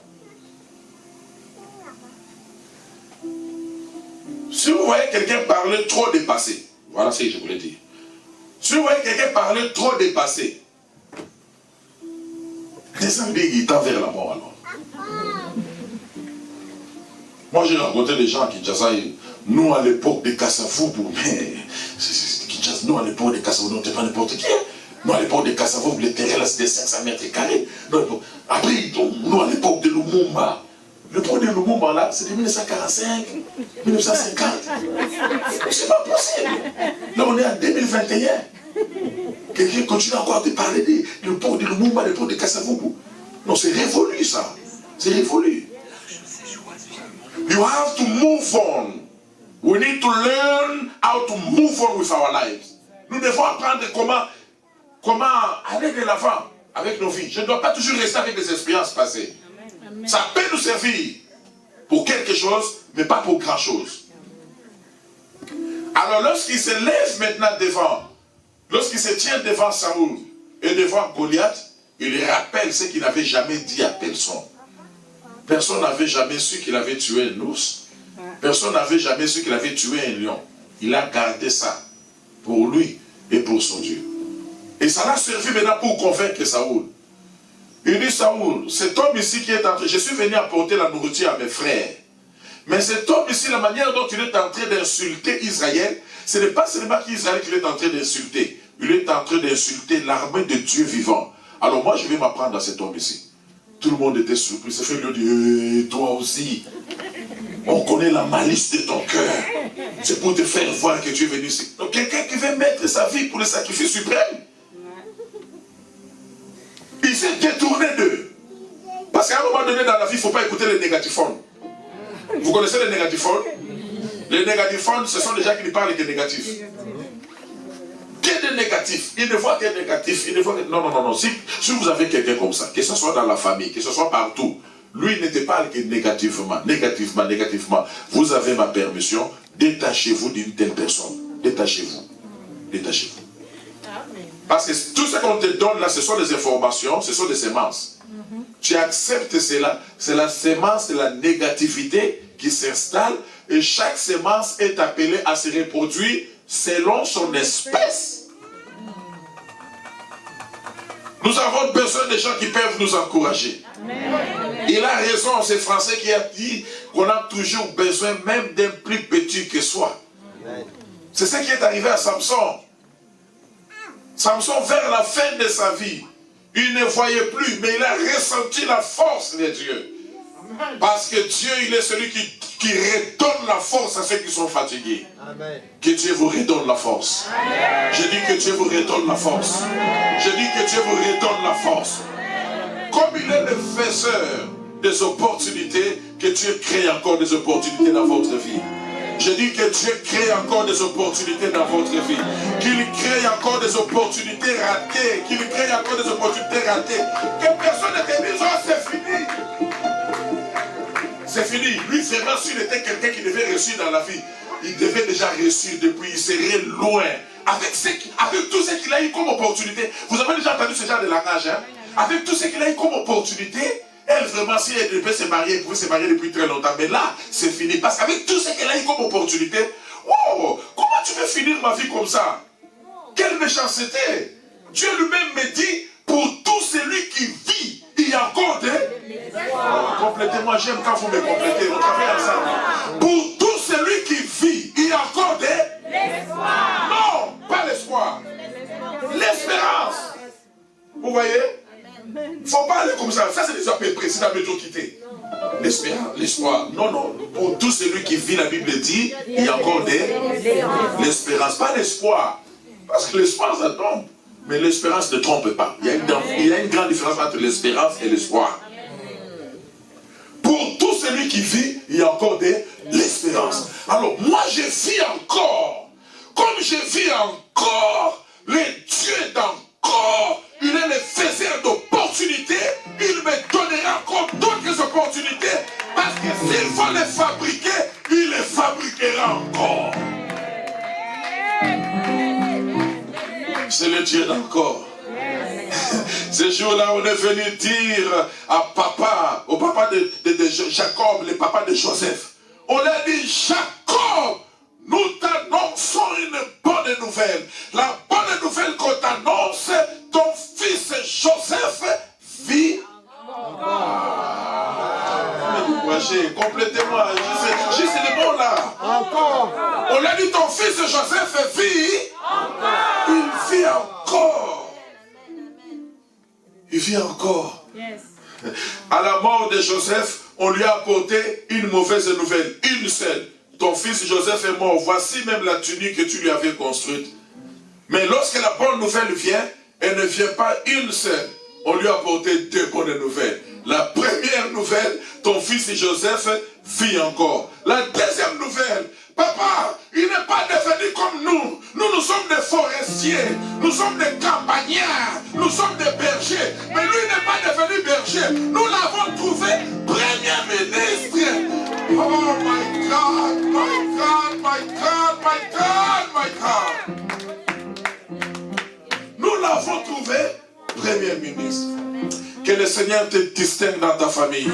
[SPEAKER 2] Si vous voyez quelqu'un parler trop dépassé, voilà ce que je voulais dire. Si vous voyez quelqu'un parler trop dépassé, descendez, il tend vers la mort alors. Moi j'ai rencontré des gens qui disaient, nous à l'époque de Kassavoubou, mais nous à l'époque de Kassavoubou, non, t'es pas n'importe qui. Nous à l'époque de Kassavoubou, le terrain là c'était 500 mètres carrés. Après, nous à l'époque de Lumumba, le point de Lumumba là, c'était 1945, 1950. C'est pas possible. Là on est en 2021. Quelqu'un continue encore de parler du port de Lumumba, le port de Kassavoubou. Non, c'est révolu ça. C'est révolu. You have to move on. We need to learn how to move on with our lives. Nous devons apprendre comment aller de l'avant avec nos vies. Je ne dois pas toujours rester avec des expériences passées. Amen. Ça peut nous servir pour quelque chose, mais pas pour grand chose. Alors lorsqu'il se lève maintenant devant, lorsqu'il se tient devant Saoul et devant Goliath, il rappelle ce qu'il n'avait jamais dit à personne. Personne n'avait jamais su qu'il avait tué un ours. Personne n'avait jamais su qu'il avait tué un lion. Il a gardé ça pour lui et pour son Dieu. Et ça l'a servi maintenant pour convaincre Saoul. Il dit, Saoul, cet homme ici qui est entré, je suis venu apporter la nourriture à mes frères. Mais cet homme ici, la manière dont il est en train d'insulter Israël, ce n'est pas seulement qu'Israël qu'il est en train d'insulter. Il est en train d'insulter l'armée de Dieu vivant. Alors moi, je vais m'apprendre à cet homme ici. Tout le monde était surpris. Ce frère lui dit, toi aussi, on connaît la malice de ton cœur. C'est pour te faire voir que tu es venu ici. Donc quelqu'un qui veut mettre sa vie pour le sacrifice suprême, il s'est détourné d'eux. Parce qu'à un moment donné dans la vie, il ne faut pas écouter les négatifs-phones. Vous connaissez les négatifs-phones? Les négatifs-phones, ce sont des gens qui ne parlent que négatifs. Que des négatifs. Ils ne voient que négatifs. Ils ne voient que... Non. Si vous avez quelqu'un comme ça, que ce soit dans la famille, que ce soit partout, Lui n'était pas que négativement. Vous avez ma permission, détachez-vous d'une telle personne. Détachez-vous. Parce que tout ce qu'on te donne là, ce sont des informations, ce sont des semences. Tu acceptes cela, c'est la sémence de la négativité qui s'installe et chaque sémence est appelée à se reproduire selon son espèce. Nous avons besoin de gens qui peuvent nous encourager. Il a raison, c'est Français qui a dit qu'on a toujours besoin même d'un plus petit que soi. C'est ce qui est arrivé à Samson. Samson, vers la fin de sa vie, il ne voyait plus, mais il a ressenti la force de Dieu. Parce que Dieu, il est celui qui redonne la force à ceux qui sont fatigués. Amen. Que Dieu vous redonne la force. Amen. Je dis que Dieu vous redonne la force. Je dis que Dieu vous redonne la force. Comme il est le faiseur des opportunités, que Dieu crée encore des opportunités dans votre vie. Je dis que Dieu crée encore des opportunités dans votre vie. Qu'il crée encore des opportunités ratées. Qu'il crée encore des opportunités ratées. Que personne ne te dise, oh, c'est fini. C'est fini. Lui, vraiment, s'il était quelqu'un qui devait réussir dans la vie, il devait déjà réussir depuis, il serait loin. Avec tout ce qu'il a eu comme opportunité. Vous avez déjà entendu ce genre de langage, hein? Avec tout ce qu'il a eu comme opportunité, elle, vraiment, si elle devait se marier, elle pouvait se marier depuis très longtemps. Mais là, c'est fini. Parce qu'avec tout ce qu'elle a eu comme opportunité, oh, comment tu veux finir ma vie comme ça? Quelle méchanceté! Dieu lui-même me dit, pour tout celui qui vit, il y a encore des... Complétez-moi, j'aime quand vous me complétez. On travaille ensemble. Pour tout celui qui vit, il y a encore des... L'espoir. Non, pas l'espoir. L'espérance. Vous voyez? Il ne faut pas aller comme ça. Ça, c'est déjà précis dans la médiocrité. L'espérance, l'espoir. Non, non. Pour tout celui qui vit, la Bible dit, il y a encore des... L'espérance, pas l'espoir. Parce que l'espoir, ça tombe. Mais l'espérance ne trompe pas. Il y a une grande différence entre l'espérance et l'espoir. Pour tout celui qui vit, il y a encore de l'espérance. Alors, moi, je vis encore. Comme je vis encore, le Dieu est encore. Il est le faiseur d'opportunités. Il me donnera encore d'autres opportunités. Parce que s'il faut les fabriquer, il les fabriquera encore. C'est le Dieu d'encore. Ce jour-là, on est venu dire à papa, au papa de Jacob, le papa de Joseph. On a dit, Jacob, nous t'annonçons une bonne nouvelle. La bonne nouvelle qu'on t'annonce, ton fils Joseph vit complétez-moi, juste les mots là. Encore. On a dit, ton fils Joseph vit encore. Il vit encore. Il vit encore. Yes. À la mort de Joseph, on lui a apporté une mauvaise nouvelle, une seule. Ton fils Joseph est mort, voici même la tunique que tu lui avais construite. Mais lorsque la bonne nouvelle vient, elle ne vient pas une seule. On lui a apporté deux bonnes nouvelles. La première nouvelle, ton fils Joseph vit encore. La deuxième nouvelle, papa, il n'est pas devenu comme nous. Nous sommes des forestiers, nous sommes des campagnards, nous sommes des bergers. Mais lui n'est pas devenu berger. Nous l'avons trouvé premier ministre. Oh my God, my God, my God, my God, my God. Nous l'avons trouvé premier ministre. Que le Seigneur te distingue dans ta famille.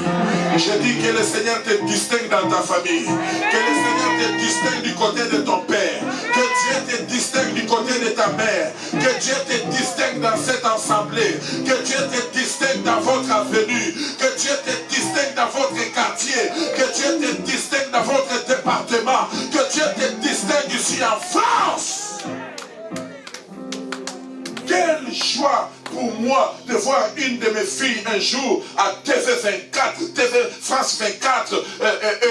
[SPEAKER 2] Je dis que le Seigneur te distingue dans ta famille. Que le Seigneur te distingue du côté de ton père. Que Dieu te distingue du côté de ta mère. Que Dieu te distingue dans cette assemblée. Que Dieu te distingue dans votre avenue. Que Dieu te distingue dans votre quartier. Que Dieu te distingue dans votre département. Que Dieu te distingue ici en France. Quelle joie pour moi de voir une de mes filles un jour à TV24, TV France 24,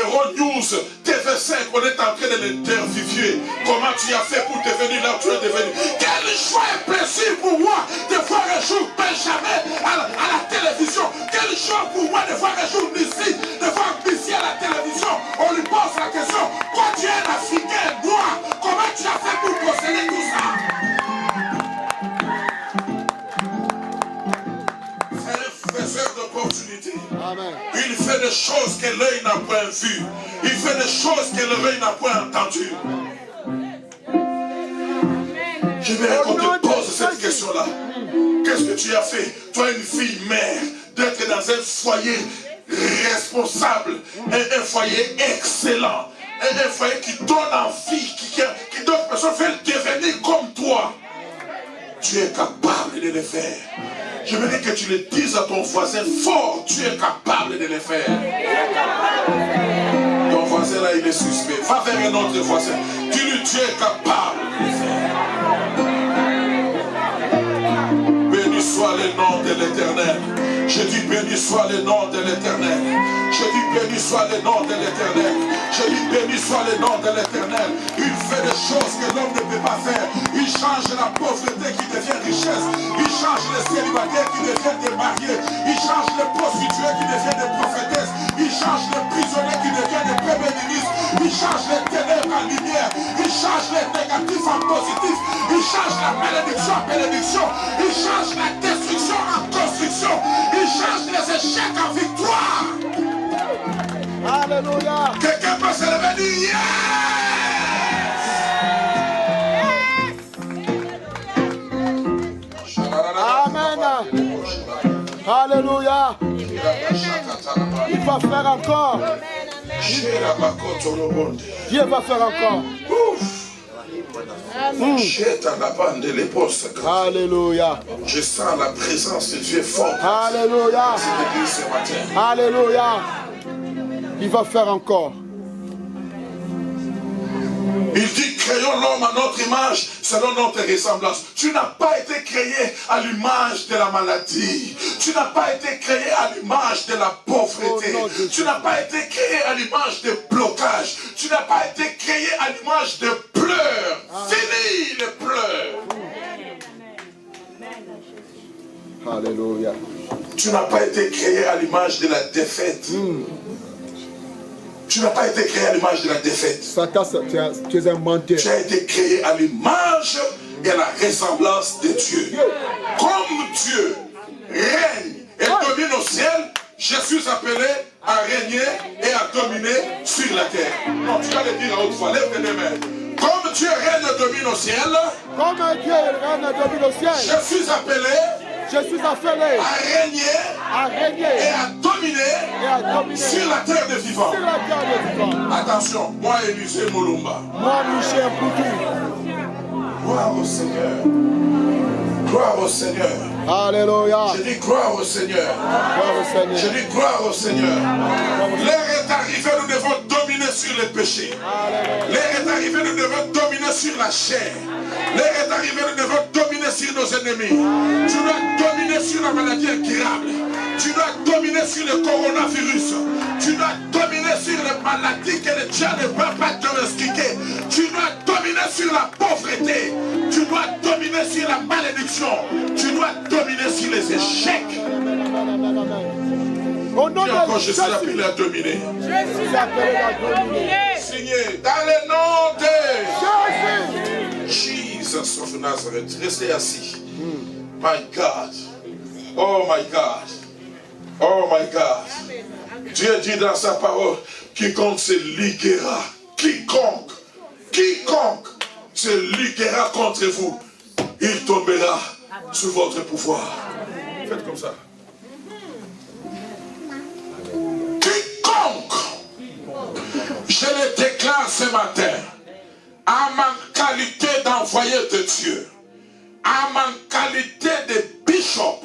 [SPEAKER 2] Euronews, TV5, on est en train de l'interviewer. Comment tu as fait pour devenir là où tu es devenu? Quelle joie et plaisir pour moi de voir un jour Benjamin à la télévision. Quelle joie pour moi de voir un jour Missy, de voir Missy à la télévision. On lui pose la question, toi tu es un Africain noir, comment tu as fait pour posséder tout ça? D'opportunité. Il des choses que l'œil n'a point vues. Il fait des choses que l'oreille n'a point entendues. J'aimerais qu'on te pose cette question-là. Qu'est-ce que tu as fait, toi une fille mère, d'être dans un foyer responsable, un foyer excellent, un foyer qui donne envie, qui d'autres personnes veulent devenir comme toi. Tu es capable de le faire. Je veux dire que tu le dises à ton voisin fort, tu es capable de le faire. Ton voisin là, il est suspect. Va vers un autre voisin. Dis-lui, tu es capable de le faire. Béni soit le nom de l'Éternel. Je dis béni soit le nom de l'Éternel. Je dis béni soit le nom de l'Éternel. Je dis béni soit le nom de l'Éternel. Il fait des choses que l'homme ne peut pas faire. Il change la pauvreté qui devient richesse. Il change les célibataires qui deviennent des mariés. Il change les prostituées qui deviennent des prophétesses. Il change les prisonniers qui deviennent des premiers ministres. Il change les ténèbres en lumière. Il change les négatifs en positifs. Il change la malédiction en bénédiction. Il change la destruction en construction. Il change les échecs en victoire.
[SPEAKER 1] Alléluia.
[SPEAKER 2] Quelqu'un peut se lever et dire yes.
[SPEAKER 1] Amen. Alléluia. Il va faire encore. Dieu va faire encore. Alléluia.
[SPEAKER 2] Je sens la présence de Dieu forte.
[SPEAKER 1] Alléluia.
[SPEAKER 2] Ce matin.
[SPEAKER 1] Alléluia. Il va faire encore.
[SPEAKER 2] Il dit, créons l'homme à notre image, selon notre ressemblance. Tu n'as pas été créé à l'image de la maladie. Tu n'as pas été créé à l'image de la pauvreté. Tu n'as pas été créé à l'image de blocage. Tu n'as pas été créé à l'image de pleurs. Fini les pleurs.
[SPEAKER 1] Alléluia.
[SPEAKER 2] Tu n'as pas été créé à l'image de la défaite. Tu n'as pas été créé à l'image de la défaite.
[SPEAKER 1] Satan, tu es un menteur.
[SPEAKER 2] Tu as été créé à l'image et à la ressemblance de Dieu. Comme Dieu règne et domine au ciel, je suis appelé à régner et à dominer sur la terre. Non, tu vas le dire à haute voix. Lève les mains. Comme Dieu règne et domine au ciel,
[SPEAKER 1] Comme Dieu règne et domine au ciel,
[SPEAKER 2] je suis appelé
[SPEAKER 1] je suis appelé
[SPEAKER 2] à régner et à dominer sur la terre des vivants.
[SPEAKER 1] sur la terre des vivants.
[SPEAKER 2] Attention, moi Élisée Moulumba.
[SPEAKER 1] Moi, Michel Poutou.
[SPEAKER 2] Gloire au Seigneur. Gloire au Seigneur.
[SPEAKER 1] Alléluia.
[SPEAKER 2] Je dis gloire au Seigneur.
[SPEAKER 1] Gloire au Seigneur.
[SPEAKER 2] Je dis gloire au Seigneur. L'heure est arrivée, nous devons dominer sur les péchés. L'heure est arrivée, nous devons dominer sur la chair. L'heure est arrivée, nous devons dominer sur nos ennemis. Tu dois dominer sur la maladie incurable. Tu dois dominer sur le coronavirus. Tu dois dominer sur les maladies que le diable ne peut pas diagnostiquer. Tu dois dominer sur la pauvreté. Tu dois dominer sur la malédiction. Tu dois dominer sur les échecs.
[SPEAKER 1] Au nom
[SPEAKER 2] Et encore,
[SPEAKER 1] de
[SPEAKER 2] je suis appelé à dominer.
[SPEAKER 1] Je suis appelé à dominer.
[SPEAKER 2] Signé dans le nom de
[SPEAKER 1] Jésus.
[SPEAKER 2] Jesus of Nazareth. Restez assis. My God. Oh my God. Oh my God. Dieu dit dans sa parole, quiconque se liguera, quiconque se liguera contre vous, il tombera sous votre pouvoir. Faites comme ça. Quiconque, je le déclare ce matin, à ma qualité d'envoyé de Dieu, à ma qualité de bishop,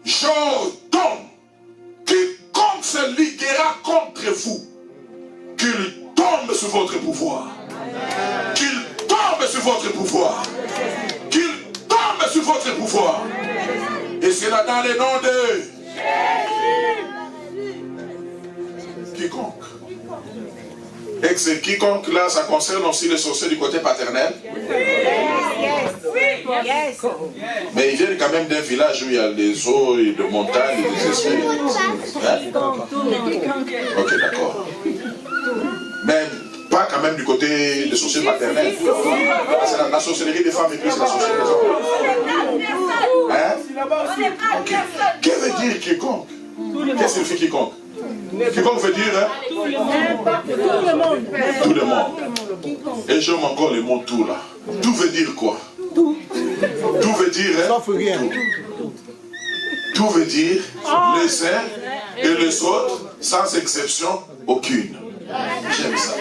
[SPEAKER 2] j'ordonne quiconque se liguera contre vous, qu'il tombe sous votre pouvoir. Qu'il tombe sous votre pouvoir. Qu'il tombe sous votre pouvoir. Et c'est là dans le nom de quiconque. Et c'est quiconque là, ça concerne aussi les sorciers du côté paternel. Mais ils viennent quand même d'un village où il y a des eaux et des montagnes et des esprits. Hein? Ok, d'accord. Mais pas quand même du côté des sorciers paternels. C'est la sorcellerie des femmes et puis c'est la sorcellerie des hommes. Hein? Okay. Que veut dire quiconque? Qu'est-ce que signifie quiconque? Quiconque veut dire, hein?
[SPEAKER 3] Tout le monde.
[SPEAKER 2] Tout le monde. Et j'aime encore le mot tout là. Tout veut dire quoi? Tout veut dire, hein?
[SPEAKER 1] Sauf rien.
[SPEAKER 2] Tout veut dire les uns et les autres, sans exception aucune. J'aime ça.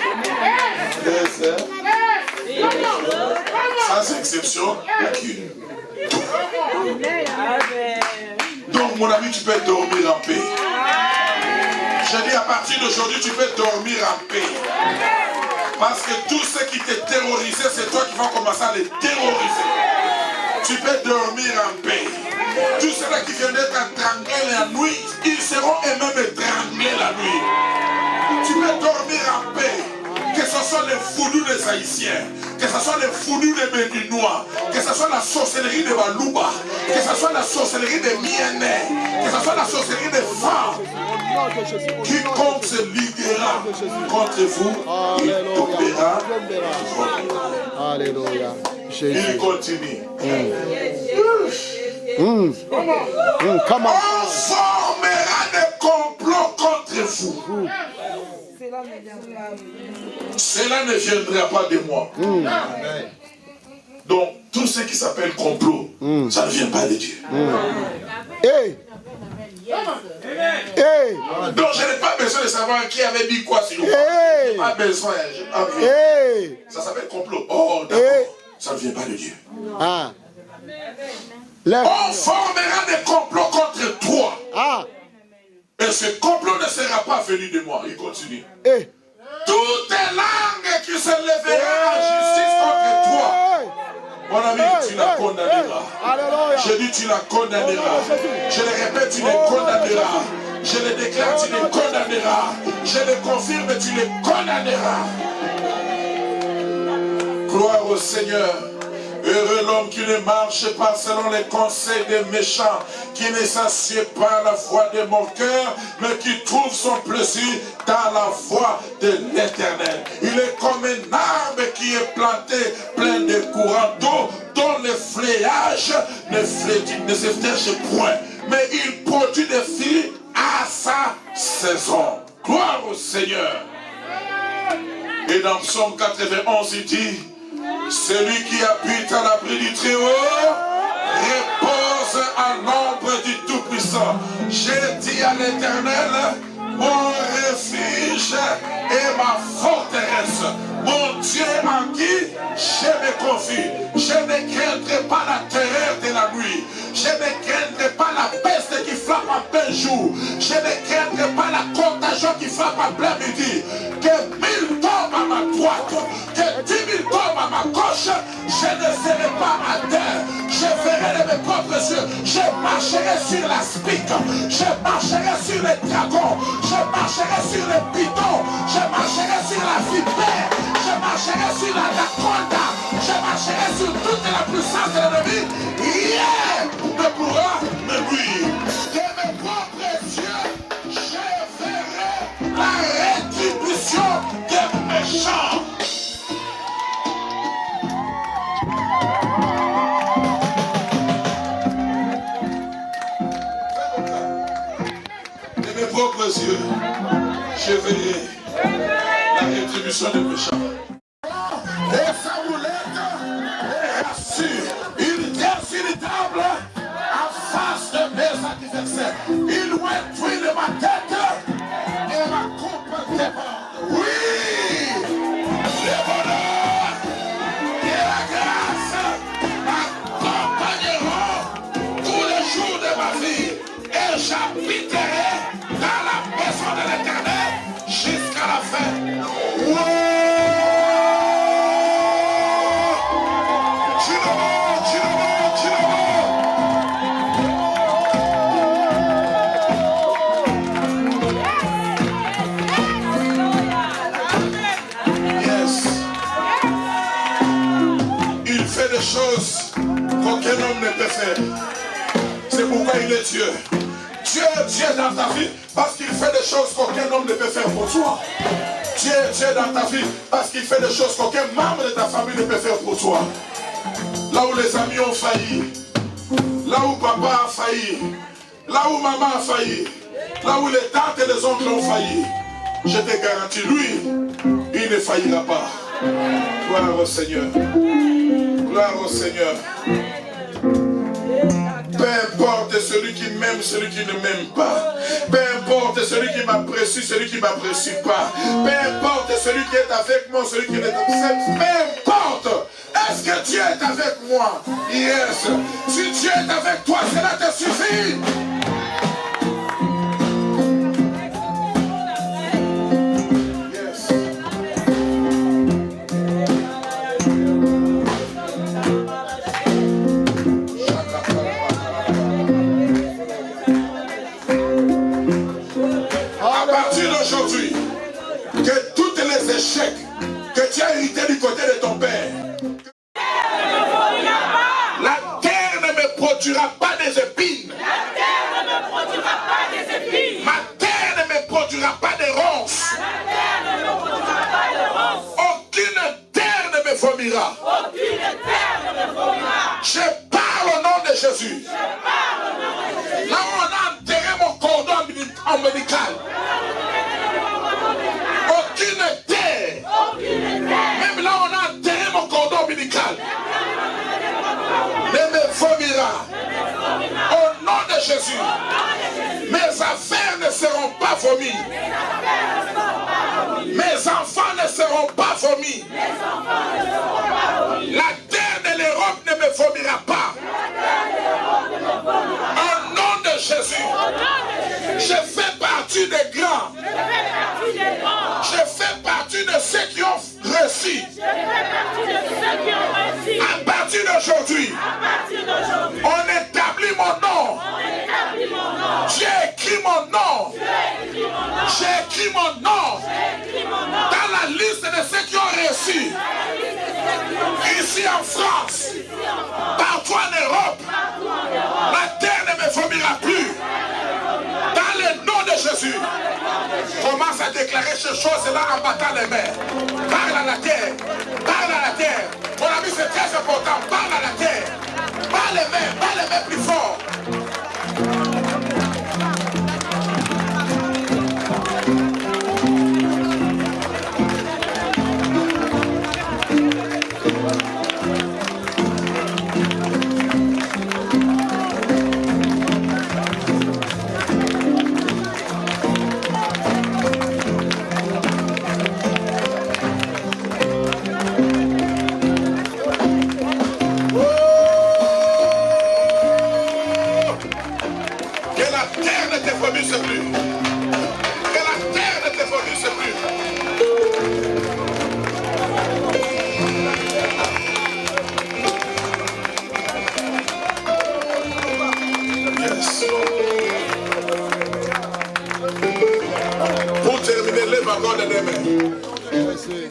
[SPEAKER 2] Les uns, sans exception aucune. Donc mon ami, tu peux dormir en paix. Je dis à partir d'aujourd'hui, tu peux dormir en paix. Parce que tout ce qui te terrorisait, c'est toi qui vas commencer à les terroriser. Tu peux dormir en paix. Tous ceux-là qui viennent d'être étranglés la nuit, ils seront eux-mêmes étranglés la nuit. Tu peux dormir en paix. Que ce soit les foudous des Haïtiens, que ce soit les foudous des Béninois, que ce soit la sorcellerie de Balouba, que ce soit la sorcellerie des Mienais, que ce soit la sorcellerie des femmes. Quiconque se liguera contre vous, il tombera.
[SPEAKER 1] Alléluia.
[SPEAKER 2] Il continue.
[SPEAKER 1] Come on.
[SPEAKER 2] On formera des complots contre vous. Cela ne viendra pas de moi. Donc, tout ce qui s'appelle complot, ça ne vient pas de Dieu.
[SPEAKER 1] Hey. Hey.
[SPEAKER 2] Donc, je n'ai pas besoin de savoir qui avait dit quoi sur nous.
[SPEAKER 1] Hey.
[SPEAKER 2] Je n'ai pas besoin.
[SPEAKER 1] Hey.
[SPEAKER 2] Ça s'appelle complot. Oh, d'accord.
[SPEAKER 1] Hey.
[SPEAKER 2] Ça ne vient pas de Dieu.
[SPEAKER 1] Ah.
[SPEAKER 2] On formera des complots contre toi.
[SPEAKER 1] Ah.
[SPEAKER 2] Et ce complot ne sera pas venu de moi. Il continue.
[SPEAKER 1] Hey.
[SPEAKER 2] Toutes les langues qui se lèveront en justice contre toi. Mon ami, tu la condamneras. Je dis, tu la condamneras. Je le répète, tu les condamneras. Je le déclare, tu les condamneras. Je le confirme, tu les condamneras. Gloire au Seigneur. Heureux l'homme qui ne marche pas selon les conseils des méchants, qui ne s'assied pas à la voix de mon cœur, mais qui trouve son plaisir dans la voix de l'Éternel. Il est comme un arbre qui est planté plein de courants d'eau, dont le fléage ne se flèche point, mais il produit des fruits à sa saison. Gloire au Seigneur. Et dans Psaume 91, il dit: celui qui habite à l'abri du Très-Haut repose à l'ombre du Tout-Puissant. J'ai dit à l'Éternel, mon refuge et ma forteresse, mon Dieu en qui je me confie. Je ne craindrai pas la terreur de la nuit. Je ne craindrai pas la peste qui frappe en plein jour. Je ne craindrai pas la contagion qui frappe en plein midi. Que 1000 tombent à ma droite, que 10 000 tombent à ma gauche, je ne serai pas à terre. Je verrai de mes propres yeux. Je marcherai sur la spique. Je marcherai sur les dragons. Je marcherai sur les pitons. Je marcherai sur la vipère. Je marcherai sur la naconda. Je marcherai sur toute la puissance de l'ennemi. Rien ne pourra me nuire. De mes propres yeux, je verrai la rétribution des méchants. De mes propres yeux, je verrai la rétribution des méchants. Et sa roulette est rassure. Il tient sur une table en face de mes adversaires. Il ouïe de ma tête et ma coupe déborde. Oui, le bonheur et la grâce m'accompagneront tous les jours de ma vie. Et j'habiterai dans la maison de l'Éternel jusqu'à la fin. Ouais. Choses qu'aucun homme ne peut faire. C'est pourquoi il est Dieu. Dieu est Dieu dans ta vie parce qu'il fait des choses qu'aucun homme ne peut faire pour toi. Dieu est Dieu dans ta vie parce qu'il fait des choses qu'aucun membre de ta famille ne peut faire pour toi. Là où les amis ont failli, là où papa a failli, là où maman a failli, Là où les tantes et les oncles ont failli, je te garantis, lui, il ne faillira pas. Gloire au Seigneur. Gloire au Seigneur. Peu importe celui qui m'aime, celui qui ne m'aime pas. Peu importe celui qui m'apprécie, celui qui ne m'apprécie pas. Peu importe celui qui est avec moi, celui qui n'est pas. Peu importe. Est-ce que Dieu est avec moi? Yes. Si Dieu est avec toi, cela te suffit. Aujourd'hui, que tous les échecs que tu as hérités du côté de ton père, la terre ne me produira pas des épines. Ma terre ne me produira pas de ronces. Aucune terre ne me vomira. Je parle au nom de Jésus. Là où on a enterré mon cordon ombilical. Aucune terre. Même là où on a enterré mon cordon ombilical. Ne me vomira. Au nom de Jésus. Mes affaires ne seront pas vomies. Mes enfants ne seront pas vomis. La terre de l'Europe ne me vomira pas. Au nom de Jésus. Je fais partie des grands. Je fais partie de ceux qui ont réussi. À partir d'aujourd'hui, on établit mon nom. J'ai écrit mon nom. J'ai écrit mon nom dans la liste de ceux qui ont réussi. Ici en France, partout en Europe, la terre ne me vomira plus. Dans le nom de Jésus, commence à déclarer ces choses-là en battant les mains. Parle à la terre. Parle à la terre. Mon ami, c'est très important. Parle à la terre. Parle les mains plus fort.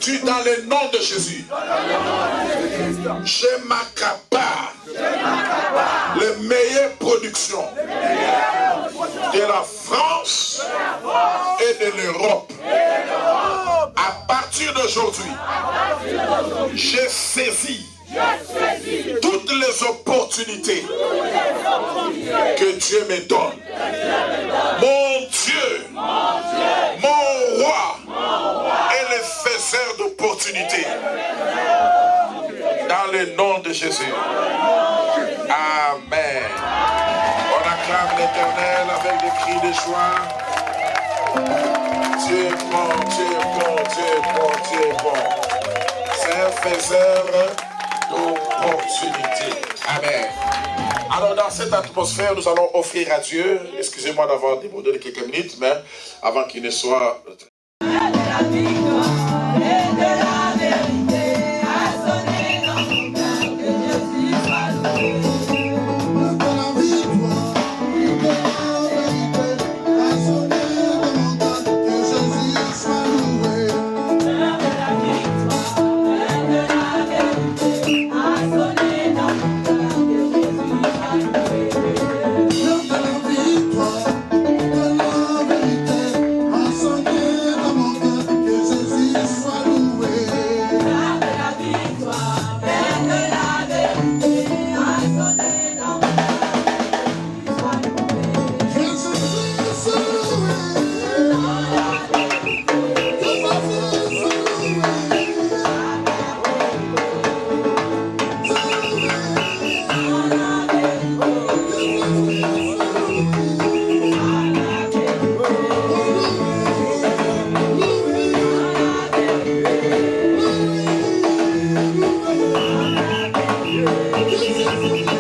[SPEAKER 2] Tu dans le nom de Jésus, je m'accapare les meilleures productions de la France et de l'Europe. À partir d'aujourd'hui, j'ai saisi toutes les opportunités que Dieu me donne. Mon Dieu, mon roi est le faiseur d'opportunités. Dans le nom de Jésus. Amen. On acclame l'Éternel avec des cris de joie. Dieu est bon, Dieu est bon, Dieu est bon, Dieu est bon. C'est un faiseur d'opportunités. Amen. Alors dans cette atmosphère, nous allons offrir à Dieu, excusez-moi d'avoir débordé de quelques minutes, mais avant qu'il ne soit...
[SPEAKER 5] Que
[SPEAKER 3] Dieu.